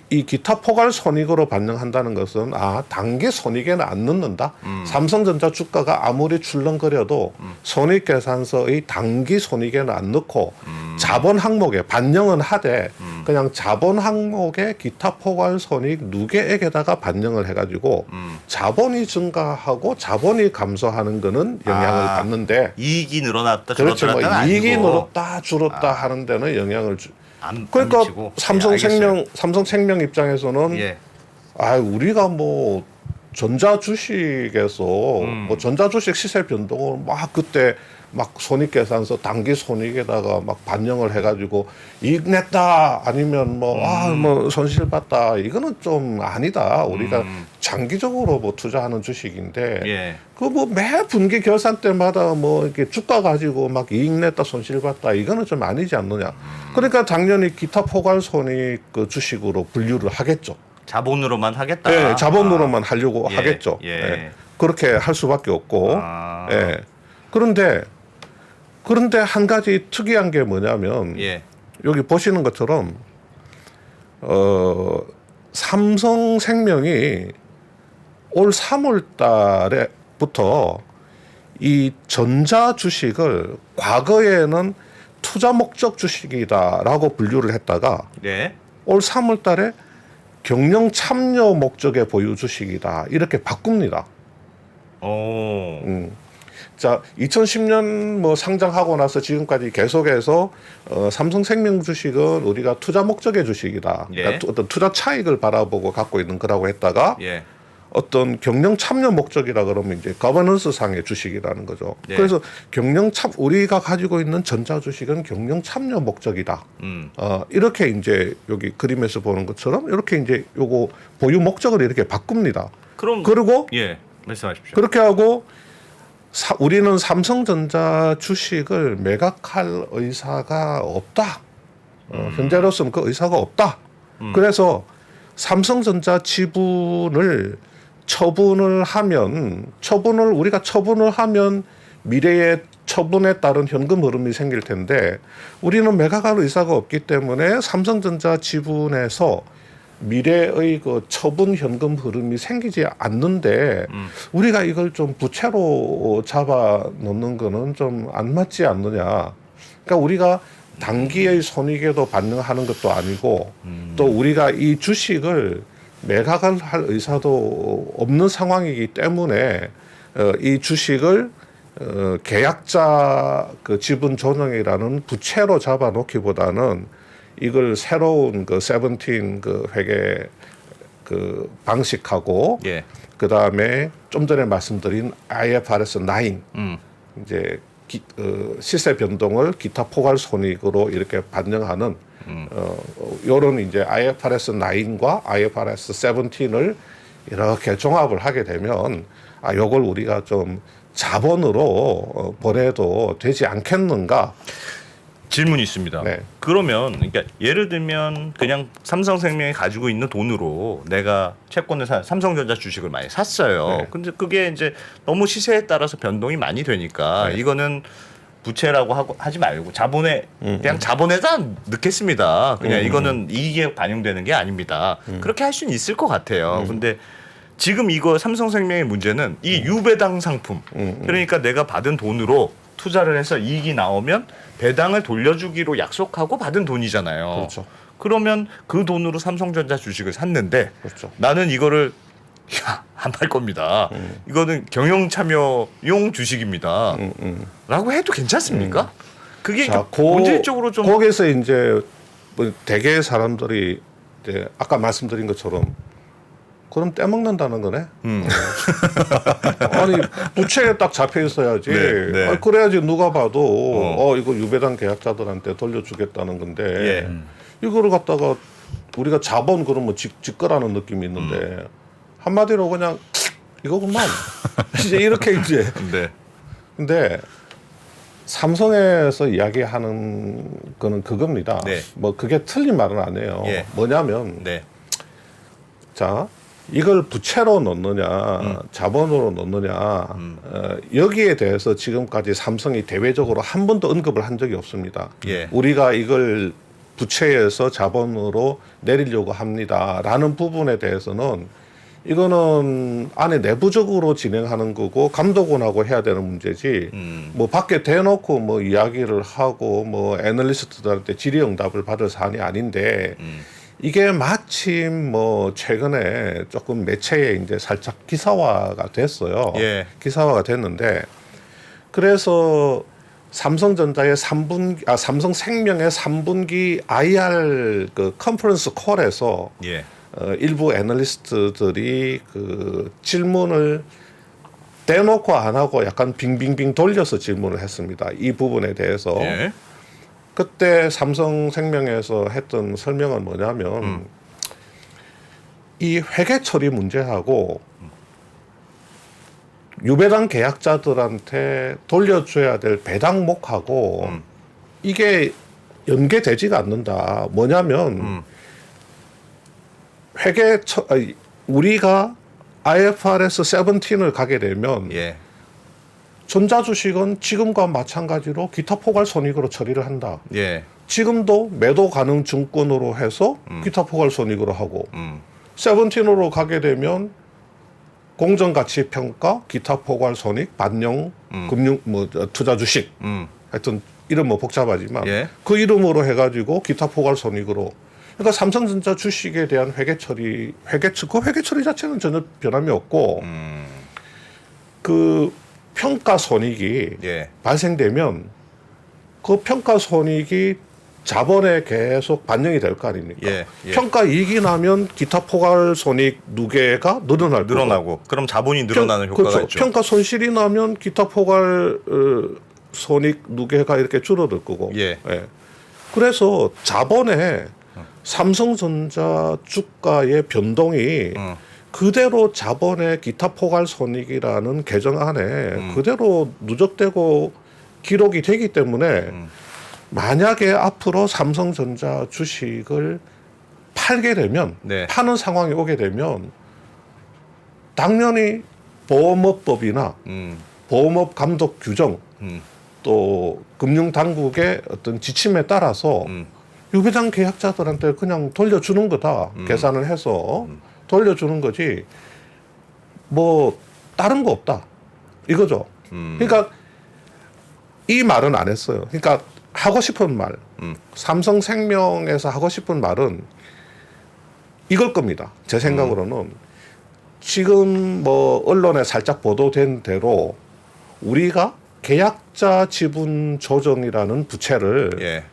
이 기타 포괄 손익으로 반영한다는 것은 단기 손익에는 안 넣는다. 삼성전자 주가가 아무리 출렁거려도 손익계산서의 단기 손익에는 안 넣고 자본 항목에 반영은 하되 그냥 자본 항목에 기타 포괄 손익 누계액에다가 반영을 해가지고 자본이 증가하고 자본이 감소하는 거는 영향을 받는데 이익이 늘어났다 그렇죠. 줄었다는 뭐 이익이 아니고. 늘었다 줄었다 하는 데는 영향을 안 그러니까 미치고. 삼성생명 입장에서는 예. 우리가 뭐 전자 주식에서 뭐 전자 주식 시세 변동을 막 그때 막 손익계산서 단기 손익에다가 막 반영을 해가지고 이익 냈다 아니면 뭐 손실 봤다 이거는 좀 아니다. 우리가 장기적으로 뭐 투자하는 주식인데 예. 그 뭐 매 분기 결산 때마다 뭐 이렇게 주가 가지고 막 이익 냈다 손실 봤다 이거는 좀 아니지 않느냐. 그러니까 당연히 기타 포괄 손익 그 주식으로 분류를 하겠죠. 자본으로만 하겠다. 네, 자본으로만 하려고 예, 하겠죠. 예. 예. 그렇게 할 수밖에 없고. 아. 예. 그런데 한 가지 특이한 게 뭐냐면 예. 여기 보시는 것처럼 삼성생명이 올 3월 달에부터 이 전자 주식을 과거에는 투자 목적 주식이다라고 분류를 했다가 네. 올 3월 달에 경영 참여 목적의 보유 주식이다. 이렇게 바꿉니다. 오. 자, 2010년 뭐 상장하고 나서 지금까지 계속해서 삼성생명 주식은 우리가 투자 목적의 주식이다. 예. 그러니까 어떤 투자 차익을 바라보고 갖고 있는 거라고 했다가 예. 어떤 경영 참여 목적이라 그러면 이제 거버넌스 상의 주식이라는 거죠. 네. 그래서 우리가 가지고 있는 전자 주식은 경영 참여 목적이다. 이렇게 이제 여기 그림에서 보는 것처럼 이렇게 이제 요거 보유 목적을 이렇게 바꿉니다. 그리고 예. 말씀하십시오. 그렇게 하고 우리는 삼성전자 주식을 매각할 의사가 없다. 현재로서는 그 의사가 없다. 그래서 삼성전자 지분을 우리가 처분을 하면 미래의 처분에 따른 현금 흐름이 생길 텐데 우리는 매각할 의사가 없기 때문에 삼성전자 지분에서 미래의 그 처분 현금 흐름이 생기지 않는데 우리가 이걸 좀 부채로 잡아 놓는 거는 좀 안 맞지 않느냐. 그러니까 우리가 단기의 손익에도 반영하는 것도 아니고 또 우리가 이 주식을 매각을 할 의사도 없는 상황이기 때문에 이 주식을 계약자 그 지분 조정이라는 부채로 잡아놓기보다는 이걸 새로운 그 세븐틴 그 회계 그 방식하고 예. 그 다음에 좀 전에 말씀드린 IFRS 9 이제 시세 변동을 기타 포괄 손익으로 이렇게 반영하는 요런 이제 IFRS 9과 IFRS 17을 이렇게 종합을 하게 되면 요걸 우리가 좀 자본으로 보내도 되지 않겠는가? 질문이 있습니다. 네. 그러면 그러니까 예를 들면 그냥 삼성생명이 가지고 있는 돈으로 내가 채권을 삼성전자 주식을 많이 샀어요. 네. 근데 그게 이제 너무 시세에 따라서 변동이 많이 되니까 이거는 부채라고 하지 말고 자본에 그냥 자본에다 넣겠습니다. 그냥 이거는 이익에 반영되는 게 아닙니다. 그렇게 할 수는 있을 것 같아요. 근데 지금 이거 삼성생명의 문제는 이 유배당 상품. 그러니까 내가 받은 돈으로 투자를 해서 이익이 나오면 배당을 돌려주기로 약속하고 받은 돈이잖아요. 그렇죠. 그러면 그 돈으로 삼성전자 주식을 샀는데 그렇죠. 나는 이거를 안 팔 겁니다. 이거는 경영 참여용 주식입니다. 라고 해도 괜찮습니까? 그게 자, 본질적으로 좀 거기서 이제 뭐 대개 사람들이 이제 아까 말씀드린 것처럼 그럼 떼먹는다는 거네. 아니 부채에 딱 잡혀 있어야지. 네, 네. 그래야지 누가 봐도 이거 유배당 계약자들한테 돌려주겠다는 건데 예. 이거를 갖다가 우리가 자본 그러면 직거라는 느낌이 있는데 한마디로 그냥 이거구만. 이제 이렇게 이제. 네. 근데 삼성에서 이야기하는 거는 그겁니다. 네. 뭐 그게 틀린 말은 아니에요. 예. 뭐냐면 네. 자 이걸 부채로 넣느냐 자본으로 넣느냐 여기에 대해서 지금까지 삼성이 대외적으로 한 번도 언급을 한 적이 없습니다. 예. 우리가 이걸 부채에서 자본으로 내리려고 합니다라는 부분에 대해서는 이거는 안에 내부적으로 진행하는 거고 감독원하고 해야 되는 문제지 뭐 밖에 대놓고 뭐 이야기를 하고 뭐 애널리스트들한테 질의응답을 받을 사안이 아닌데 이게 마침 뭐 최근에 조금 매체에 이제 살짝 기사화가 됐어요. 예. 기사화가 됐는데 그래서 삼성전자의 삼성생명의 3분기 IR 그 컨퍼런스 콜에서 예. 일부 애널리스트들이 그 질문을 대놓고 안 하고 약간 빙빙빙 돌려서 질문을 했습니다. 이 부분에 대해서. 예. 그때 삼성생명에서 했던 설명은 뭐냐면 이 회계 처리 문제하고 유배당 계약자들한테 돌려줘야 될 배당목하고 이게 연계되지가 않는다. 뭐냐면 우리가 IFRS 17을 가게 되면 예. 전자주식은 지금과 마찬가지로 기타 포괄 손익으로 처리를 한다. 예. 지금도 매도 가능 증권으로 해서 기타 포괄 손익으로 하고 17으로 가게 되면 공정가치 평가, 기타 포괄 손익, 반영, 금융 투자 주식 하여튼 이름 뭐 복잡하지만 예. 그 이름으로 해가지고 기타 포괄 손익으로. 그러니까 삼성전자 주식에 대한 회계 처리 자체는 전혀 변함이 없고 그 평가 손익이 예. 발생되면 그 평가 손익이 자본에 계속 반영이 될 거 아닙니까? 예, 예. 평가 이익이 나면 기타 포괄 손익 누계가 늘어나고 그럼 자본이 늘어나는 효과가 그렇죠. 있죠. 평가 손실이 나면 기타 포괄 손익 누계가 이렇게 줄어들 거고. 예. 그래서 자본에 삼성전자 주가의 변동이 그대로 자본의 기타 포괄 손익이라는 계정 안에 그대로 누적되고 기록이 되기 때문에 만약에 앞으로 삼성전자 주식을 팔게 되면 네. 파는 상황이 오게 되면 당연히 보험업법이나 보험업 감독 규정 또 금융당국의 어떤 지침에 따라서 유배당 계약자들한테 그냥 돌려주는 거다. 계산을 해서 돌려주는 거지 뭐 다른 거 없다. 이거죠. 그러니까 이 말은 안 했어요. 그러니까 하고 싶은 말, 삼성생명에서 하고 싶은 말은 이걸 겁니다. 제 생각으로는 지금 뭐 언론에 살짝 보도된 대로 우리가 계약자 지분 조정이라는 부채를 예.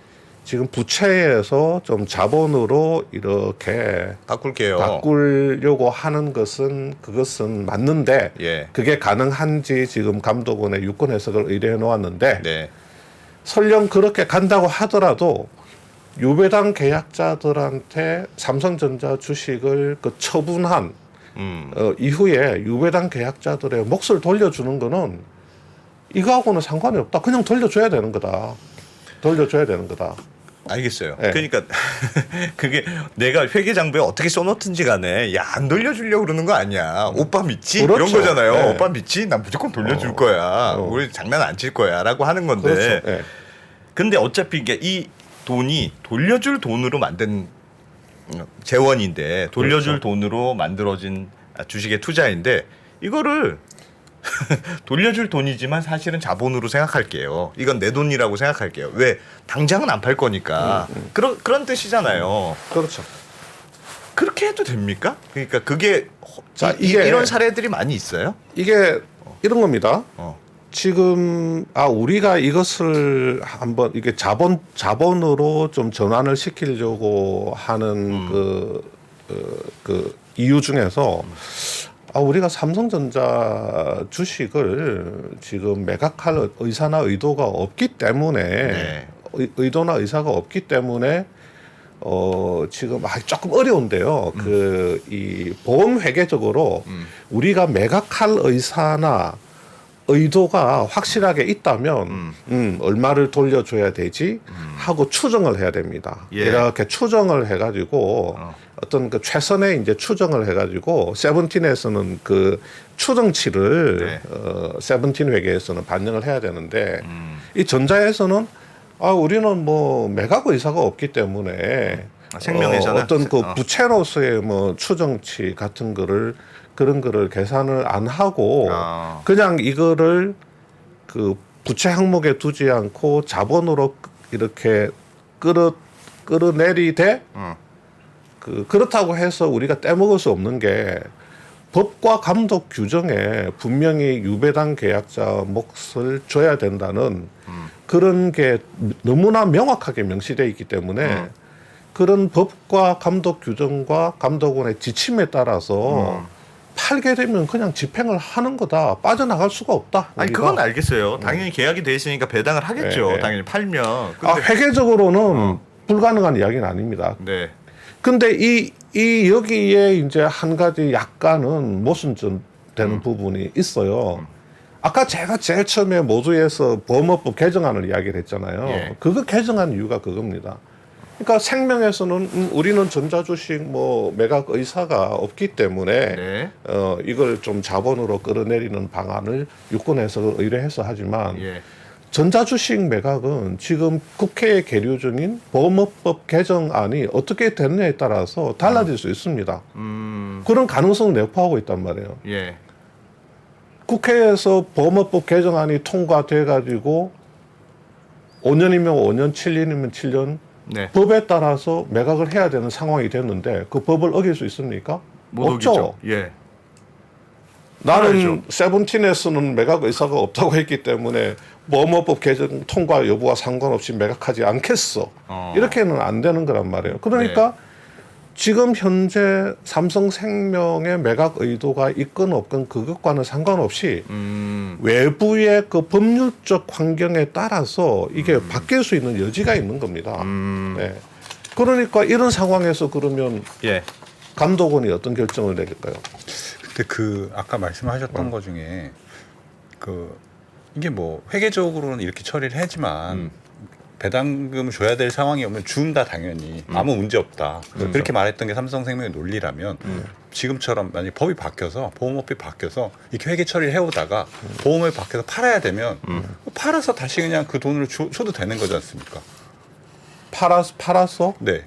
지금 부채에서 좀 자본으로 이렇게 바꾸려고 하는 그것은 맞는데 예. 그게 가능한지 지금 감독원에 유권 해석을 의뢰해 놓았는데 네. 설령 그렇게 간다고 하더라도 유배당 계약자들한테 삼성전자 주식을 그 처분한 이후에 유배당 계약자들의 몫을 돌려주는 거는 이거하고는 상관이 없다. 그냥 돌려줘야 되는 거다. 돌려줘야 되는 거다. 알겠어요. 네. 그러니까 그게 내가 회계 장부에 어떻게 써놓든지 간에 야 안 돌려주려고 그러는 거 아니야. 오빠 믿지? 그렇죠. 이런 거잖아요. 네. 오빠 믿지? 난 무조건 돌려줄 거야. 우리 장난 안 칠 거야. 라고 하는 건데. 그렇죠. 네. 근데 어차피 이게 이 돈이 돌려줄 돈으로 만든 재원인데 돌려줄 그렇죠. 돈으로 만들어진 주식의 투자인데 이거를 돌려줄 돈이지만 사실은 자본으로 생각할게요. 이건 내 돈이라고 생각할게요. 왜? 당장은 안 팔 거니까. 그런 뜻이잖아요. 그렇죠. 그렇게 해도 됩니까? 그러니까 그게 자, 이게 이런 사례들이 많이 있어요? 이게 이런 겁니다. 어. 지금 우리가 이것을 한번 이게 자본으로 좀 전환을 시키려고 하는 그 이유 중에서 우리가 삼성전자 주식을 지금 매각할 의사나 의도가 없기 때문에 네. 의도나 의사가 없기 때문에 지금 조금 어려운데요. 그 이 보험 회계적으로 우리가 매각할 의사나 의도가 확실하게 있다면 얼마를 돌려줘야 되지 하고 추정을 해야 됩니다. 예. 이렇게 추정을 해가지고 어떤 그 최선의 이제 추정을 해가지고 세븐틴에서는 그 추정치를 네. 세븐틴 회계에서는 반영을 해야 되는데 이 전자에서는 우리는 뭐 매각 의사가 없기 때문에 생명에서는 어떤 그 부채로서의 뭐 추정치 같은 거를 그런 거를 계산을 안 하고 그냥 이거를 그 부채 항목에 두지 않고 자본으로 이렇게 끌어내리되 그렇다고 해서 우리가 떼먹을 수 없는 게 법과 감독 규정에 분명히 유배당 계약자 몫을 줘야 된다는 그런 게 너무나 명확하게 명시되어 있기 때문에 그런 법과 감독 규정과 감독원의 지침에 따라서 팔게 되면 그냥 집행을 하는 거다. 빠져나갈 수가 없다. 아니 우리가. 그건 알겠어요. 당연히 계약이 돼 있으니까 배당을 하겠죠. 네. 당연히 팔면. 회계적으로는 불가능한 이야기는 아닙니다. 네. 근데 이 여기에 이제 한 가지 약간은 모순되는 부분이 있어요. 아까 제가 제일 처음에 모두에서 보험업법 개정안을 이야기를 했잖아요. 예. 그거 개정한 이유가 그겁니다. 그러니까 생명에서는 우리는 전자주식 뭐 매각 의사가 없기 때문에 네. 이걸 좀 자본으로 끌어내리는 방안을 유권해서 의뢰해서 하지만 예. 전자주식 매각은 지금 국회에 계류 중인 보험업법 개정안이 어떻게 되느냐에 따라서 달라질 수 있습니다. 그런 가능성을 내포하고 있단 말이에요. 예. 국회에서 보험업법 개정안이 통과돼 가지고 5년이면 5년, 7년이면 7년 네. 법에 따라서 매각을 해야 되는 상황이 됐는데 그 법을 어길 수 있습니까? 못 없죠. 오겠죠. 예. 나는 알죠. 세븐틴에서는 매각 의사가 없다고 했기 때문에 보험업법 개정 통과 여부와 상관없이 매각하지 않겠어. 이렇게는 안 되는 거란 말이에요. 그러니까 지금 현재 삼성생명의 매각 의도가 있건 없건 그것과는 상관없이 외부의 그 법률적 환경에 따라서 이게 바뀔 수 있는 여지가 있는 겁니다. 네. 그러니까 이런 상황에서 그러면 예. 감독원이 어떤 결정을 내릴까요? 근데 그 아까 말씀하셨던 것 중에 그 이게 뭐 회계적으로는 이렇게 처리를 하지만 배당금을 줘야 될 상황이 오면 준다 당연히 아무 문제 없다. 그렇게 말했던 게 삼성생명의 논리라면 지금처럼 만약 법이 바뀌어서 보험업이 바뀌어서 이렇게 회계 처리를 해오다가 보험을 바뀌어서 팔아야 되면 팔아서 다시 그냥 그 돈을 줘도 되는 거지 않습니까? 팔았어? 네.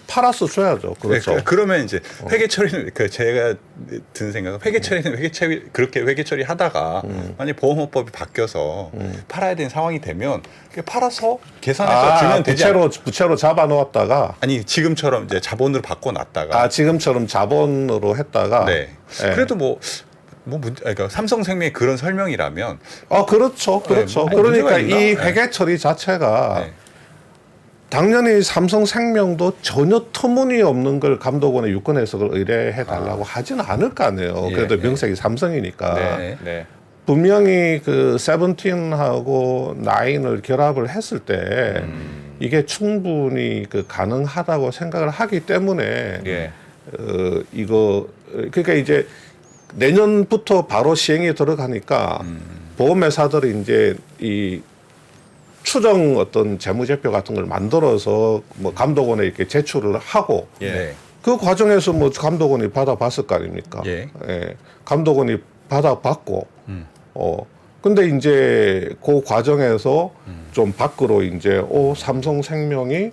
팔아서 줘야죠. 그렇죠. 네, 그러면 이제 회계 처리는 그 제가 든 생각은 회계 처리는 그렇게 회계 처리하다가 만약 보험업법이 바뀌어서 팔아야 되는 상황이 되면 팔아서 계산해서 주면 되지 부채로 잡아놓았다가 아니 지금처럼 이제 자본으로 바꿔놨다가 지금처럼 자본으로 했다가 네. 예. 그래도 뭐 문제 그러니까 삼성생명의 그런 설명이라면 그렇죠. 네, 뭐 그러니까 문제가 있나? 이 회계 처리 자체가 네. 당연히 삼성생명도 전혀 터무니없는 걸 감독원에 유권 해석을 의뢰해 달라고 하지는 않을 거 아니에요. 예, 그래도 예. 명색이 삼성이니까. 네. 네. 분명히 그 세븐틴하고 나인을 결합을 했을 때 이게 충분히 그 가능하다고 생각을 하기 때문에 예. 이거 그러니까 이제 내년부터 바로 시행에 들어가니까 보험회사들이 이제 이 추정 어떤 재무제표 같은 걸 만들어서 뭐 감독원에 이렇게 제출을 하고 예. 네. 그 과정에서 뭐 감독원이 받아봤을 거 아닙니까? 예. 감독원이 받아봤고 근데 이제 그 과정에서 좀 밖으로 이제 삼성생명이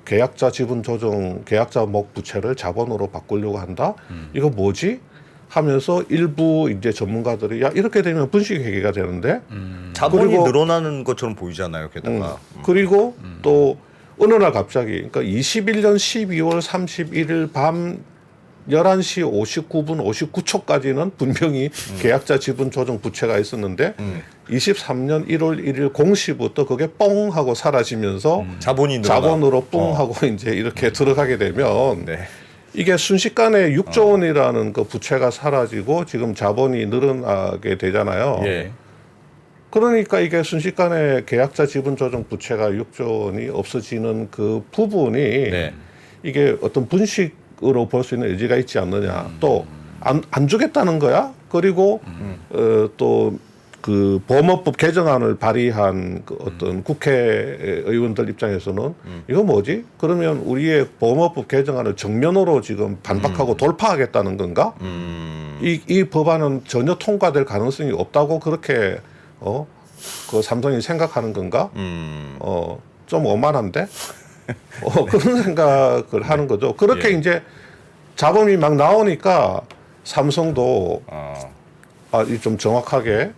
계약자 지분 조정 계약자 목 부채를 자본으로 바꾸려고 한다. 이거 뭐지? 하면서 일부 이제 전문가들이 야 이렇게 되면 분식회계가 되는데 자본이 그리고- 늘어나는 것처럼 보이잖아요. 게다가. 그리고 또 어느 날 갑자기 그러니까 21년 12월 31일 밤 11시 59분 59초까지는 분명히 계약자 지분 조정 부채가 있었는데 23년 1월 1일 0시부터 그게 뻥 하고 사라지면서 자본이 늘어나. 자본으로 뻥 하고 이제 이렇게 들어가게 되면 네. 이게 순식간에 6조 원이라는 그 부채가 사라지고 지금 자본이 늘어나게 되잖아요. 예. 그러니까 이게 순식간에 계약자 지분 조정 부채가 6조 원이 없어지는 그 부분이 네. 이게 어떤 분식으로 볼 수 있는 의지가 있지 않느냐. 또 안 주겠다는 거야. 그리고 또 그 보험업법 개정안을 발의한 그 어떤 국회의원들 입장에서는 이거 뭐지? 그러면 우리의 보험업법 개정안을 정면으로 지금 반박하고 돌파하겠다는 건가? 이 법안은 전혀 통과될 가능성이 없다고 그렇게 그 삼성이 생각하는 건가? 좀 오만한데? 그런 생각을 하는 거죠. 그렇게 예. 이제 자본이 막 나오니까 삼성도 이 좀 정확하게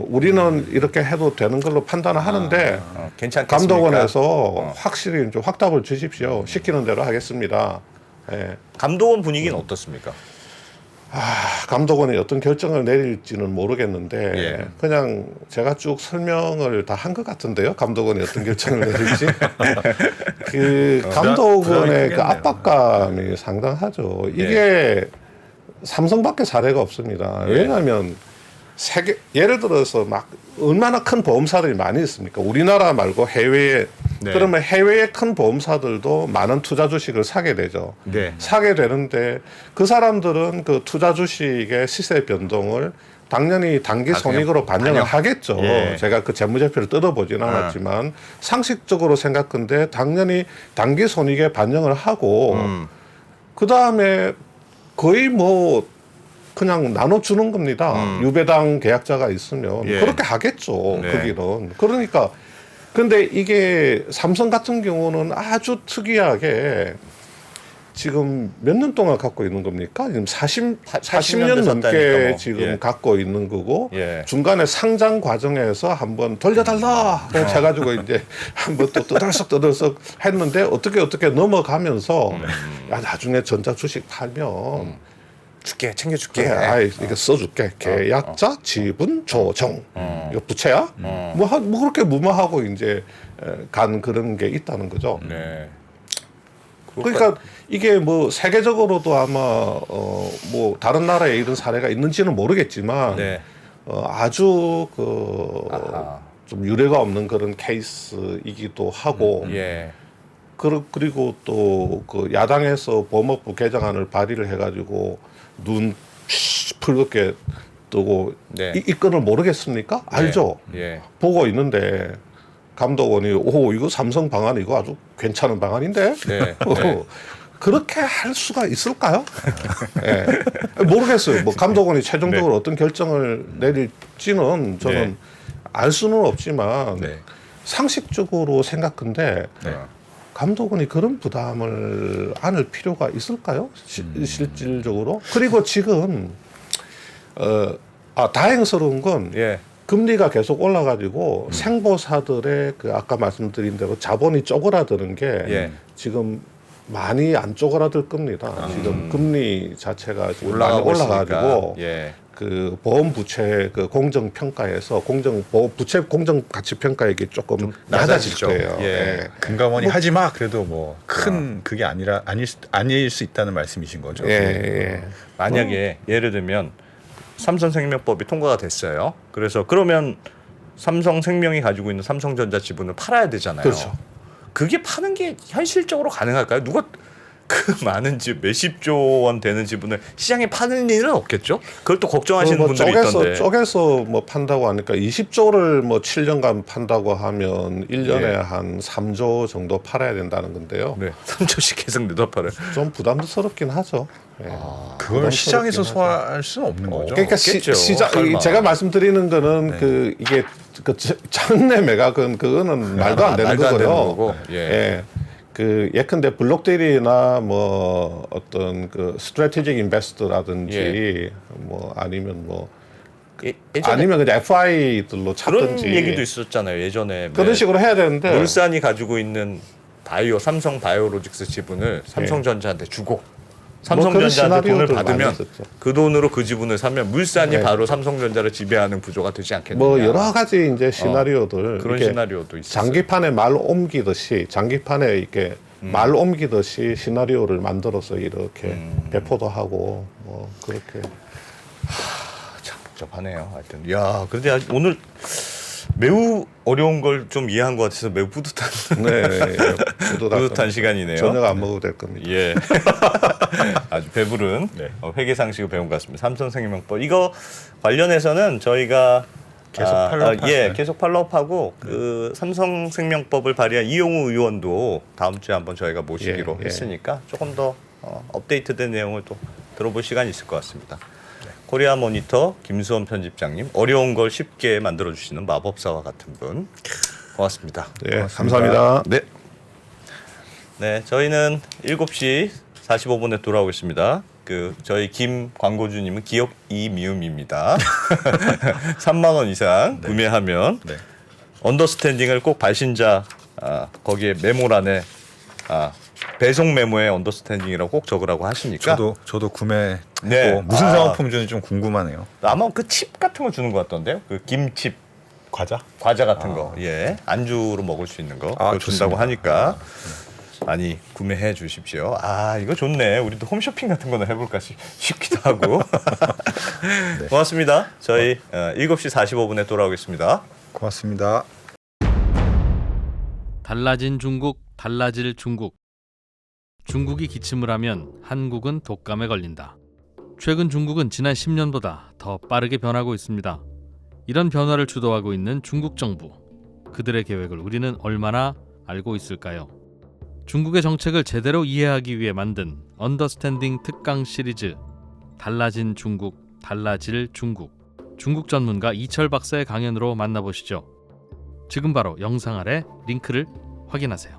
우리는 이렇게 해도 되는 걸로 판단을 하는데 괜찮겠습니까? 감독원에서 확실히 좀 확답을 주십시오. 시키는 대로 하겠습니다. 예. 감독원 분위기는 어떻습니까? 감독원이 어떤 결정을 내릴지는 모르겠는데 예. 그냥 제가 쭉 설명을 다 한 것 같은데요. 감독원이 어떤 결정을 내릴지 그 부담이 감독원의 그 크겠네요. 압박감이 상당하죠. 이게 삼성밖에 사례가 없습니다. 왜냐하면 세계 예를 들어서 막 얼마나 큰 보험사들이 많이 있습니까? 우리나라 말고 해외에 네. 그러면 해외의 큰 보험사들도 많은 투자 주식을 사게 되죠. 네. 사게 되는데 그 사람들은 그 투자 주식의 시세 변동을 당연히 단기 손익으로 반영을 하겠죠. 예. 제가 그 재무제표를 뜯어보진 않았지만 상식적으로 생각한데 당연히 단기 손익에 반영을 하고 그 다음에 거의 뭐 그냥 나눠주는 겁니다. 유배당 계약자가 있으면 예. 그렇게 하겠죠. 네. 거기는. 그러니까 근데 이게 삼성 같은 경우는 아주 특이하게 지금 몇 년 동안 갖고 있는 겁니까? 지금 40년 넘게 됐다니까 뭐. 지금 예. 갖고 있는 거고 예. 중간에 상장 과정에서 한번 돌려달라 해가지고 이제 한번 또 떠들썩 했는데 어떻게 넘어가면서 야 나중에 전자 주식 팔면 줄게 챙겨줄게. 아이 이거 써줄게 계약자 지분 조정 이거 부채야 뭐 그렇게 무마하고 이제 간 그런 게 있다는 거죠. 네. 그러니까 이게 뭐 세계적으로도 아마 뭐 다른 나라에 이런 사례가 있는지는 모르겠지만 네. 아주 아하. 좀 유례가 없는 그런 케이스이기도 하고 예. 그리고 또 그 야당에서 보험업부 개정안을 발의를 해가지고 눈 붉게 뜨고 네. 이 건을 모르겠습니까? 알죠. 예. 보고 있는데 감독원이 오 이거 삼성 방안 이거 아주 괜찮은 방안인데 네. 네. 그렇게 할 수가 있을까요? 예. 모르겠어요. 뭐 감독원이 최종적으로 어떤 결정을 내릴지는 저는 네. 알 수는 없지만 네. 상식적으로 생각한데 네. 감독원이 그런 부담을 안을 필요가 있을까요? 실질적으로. 그리고 지금 다행스러운 건 예. 금리가 계속 올라가지고 생보사들의 그 아까 말씀드린 대로 자본이 쪼그라드는 게 예. 지금 많이 안 쪼그라들 겁니다. 지금 금리 자체가 지금 많이 올라가고 올라가지고 있으니까. 예. 그 보험 부채 그 공정 평가에서 부채 공정 가치 평가액이 조금 낮아질 낮아지죠. 거예요. 예. 예. 금감원이 하지 마. 그래도 뭐 큰 그게 아닐 수 있다는 말씀이신 거죠. 예, 예. 만약에 예를 들면 삼성생명법이 통과가 됐어요. 그래서 그러면 삼성생명이 가지고 있는 삼성전자 지분을 팔아야 되잖아요. 그렇죠. 그게 파는 게 현실적으로 가능할까요? 누가 그 많은 집 몇십조 원 되는 지분을 시장에 파는 일은 없겠죠? 그걸 또 걱정하시는 뭐 분들이 있던데. 쪼개서 뭐 판다고 하니까 20조를 뭐 7년간 판다고 하면 1년에 예. 한 3조 정도 팔아야 된다는 건데요. 네, 3조씩 계속 내다 팔아요. 좀 부담스럽긴 하죠. 예. 그걸 시장에서 부담스럽긴 소화할 수는 없는 거죠. 그러니까 없겠죠. 시장 설마. 제가 말씀드리는 거는 그 이게 그 장내 매각은 그거는 말도 안 되는 말도 안 거고요. 되는 거고. 예. 예. 그 예컨대 블록딜이나 뭐 어떤 그 스트래티직 인베스터라든지 예. 뭐 아니면 뭐 예전에 아니면 그냥 FI들로 그런 찾든지 얘기도 있었잖아요. 예전에 그런 식으로 해야 되는데 물산이 가지고 있는 삼성 바이오로직스 지분을 삼성전자한테 주고 그런 삼성전자한테 돈을 시나리오들 많이 받으면 있었죠. 그 돈으로 그 지분을 사면 물산이 네. 바로 삼성전자를 지배하는 구조가 되지 않겠느냐. 뭐 여러 가지 이제 시나리오들 그런 이렇게 시나리오도 있어요. 장기판에 말 옮기듯이 장기판에 이렇게 말 옮기듯이 시나리오를 만들어서 이렇게 배포도 하고 뭐 그렇게 참 복잡하네요. 하여튼 야, 그런데 오늘 매우 어려운 걸 좀 이해한 것 같아서 매우 뿌듯한 네 뿌듯한 시간이네요. 저녁 안 먹어도 될 겁니다. 예. 아주 배부른 네. 회계 상식을 배운 것 같습니다. 삼성생명법 이거 관련해서는 저희가 계속 팔로우업 하시나요? 계속 팔로우업하고 그 삼성생명법을 발의한 이용우 의원도 다음 주에 한번 저희가 모시기로 예, 예. 했으니까 조금 더 업데이트된 내용을 또 들어볼 시간이 있을 것 같습니다. 코리아 모니터 김수원 편집장님, 어려운 걸 쉽게 만들어 주시는 마법사와 같은 분, 고맙습니다. 네, 감사합니다. 네. 네, 저희는 7시 45분에 돌아오겠습니다. 그 저희 김 광고주님은 기억 이미음입니다. 3만 원 이상 구매하면 네. 언더스탠딩을 꼭 발신자 거기에 메모란에 배송 메모에 언더스탠딩이라고 꼭 적으라고 하시니까 저도 구매했고 네. 무슨 아. 사은품 주는지 좀 궁금하네요. 아마 그 칩 같은 거 주는 것 같던데요. 그 김칩 과자 같은 거, 예, 안주로 먹을 수 있는 거 그거 준다고 좋습니다. 하니까 많이 구매해 주십시오. 아, 이거 좋네. 우리도 홈쇼핑 같은 거는 해볼까 싶기도 하고. 네. 고맙습니다. 저희 7시 45분에 돌아오겠습니다. 고맙습니다. 달라진 중국, 달라질 중국. 중국이 기침을 하면 한국은 독감에 걸린다. 최근 중국은 지난 10년보다 더 빠르게 변하고 있습니다. 이런 변화를 주도하고 있는 중국 정부. 그들의 계획을 우리는 얼마나 알고 있을까요? 중국의 정책을 제대로 이해하기 위해 만든 언더스탠딩 특강 시리즈 달라진 중국, 달라질 중국. 중국 전문가 이철 박사의 강연으로 만나보시죠. 지금 바로 영상 아래 링크를 확인하세요.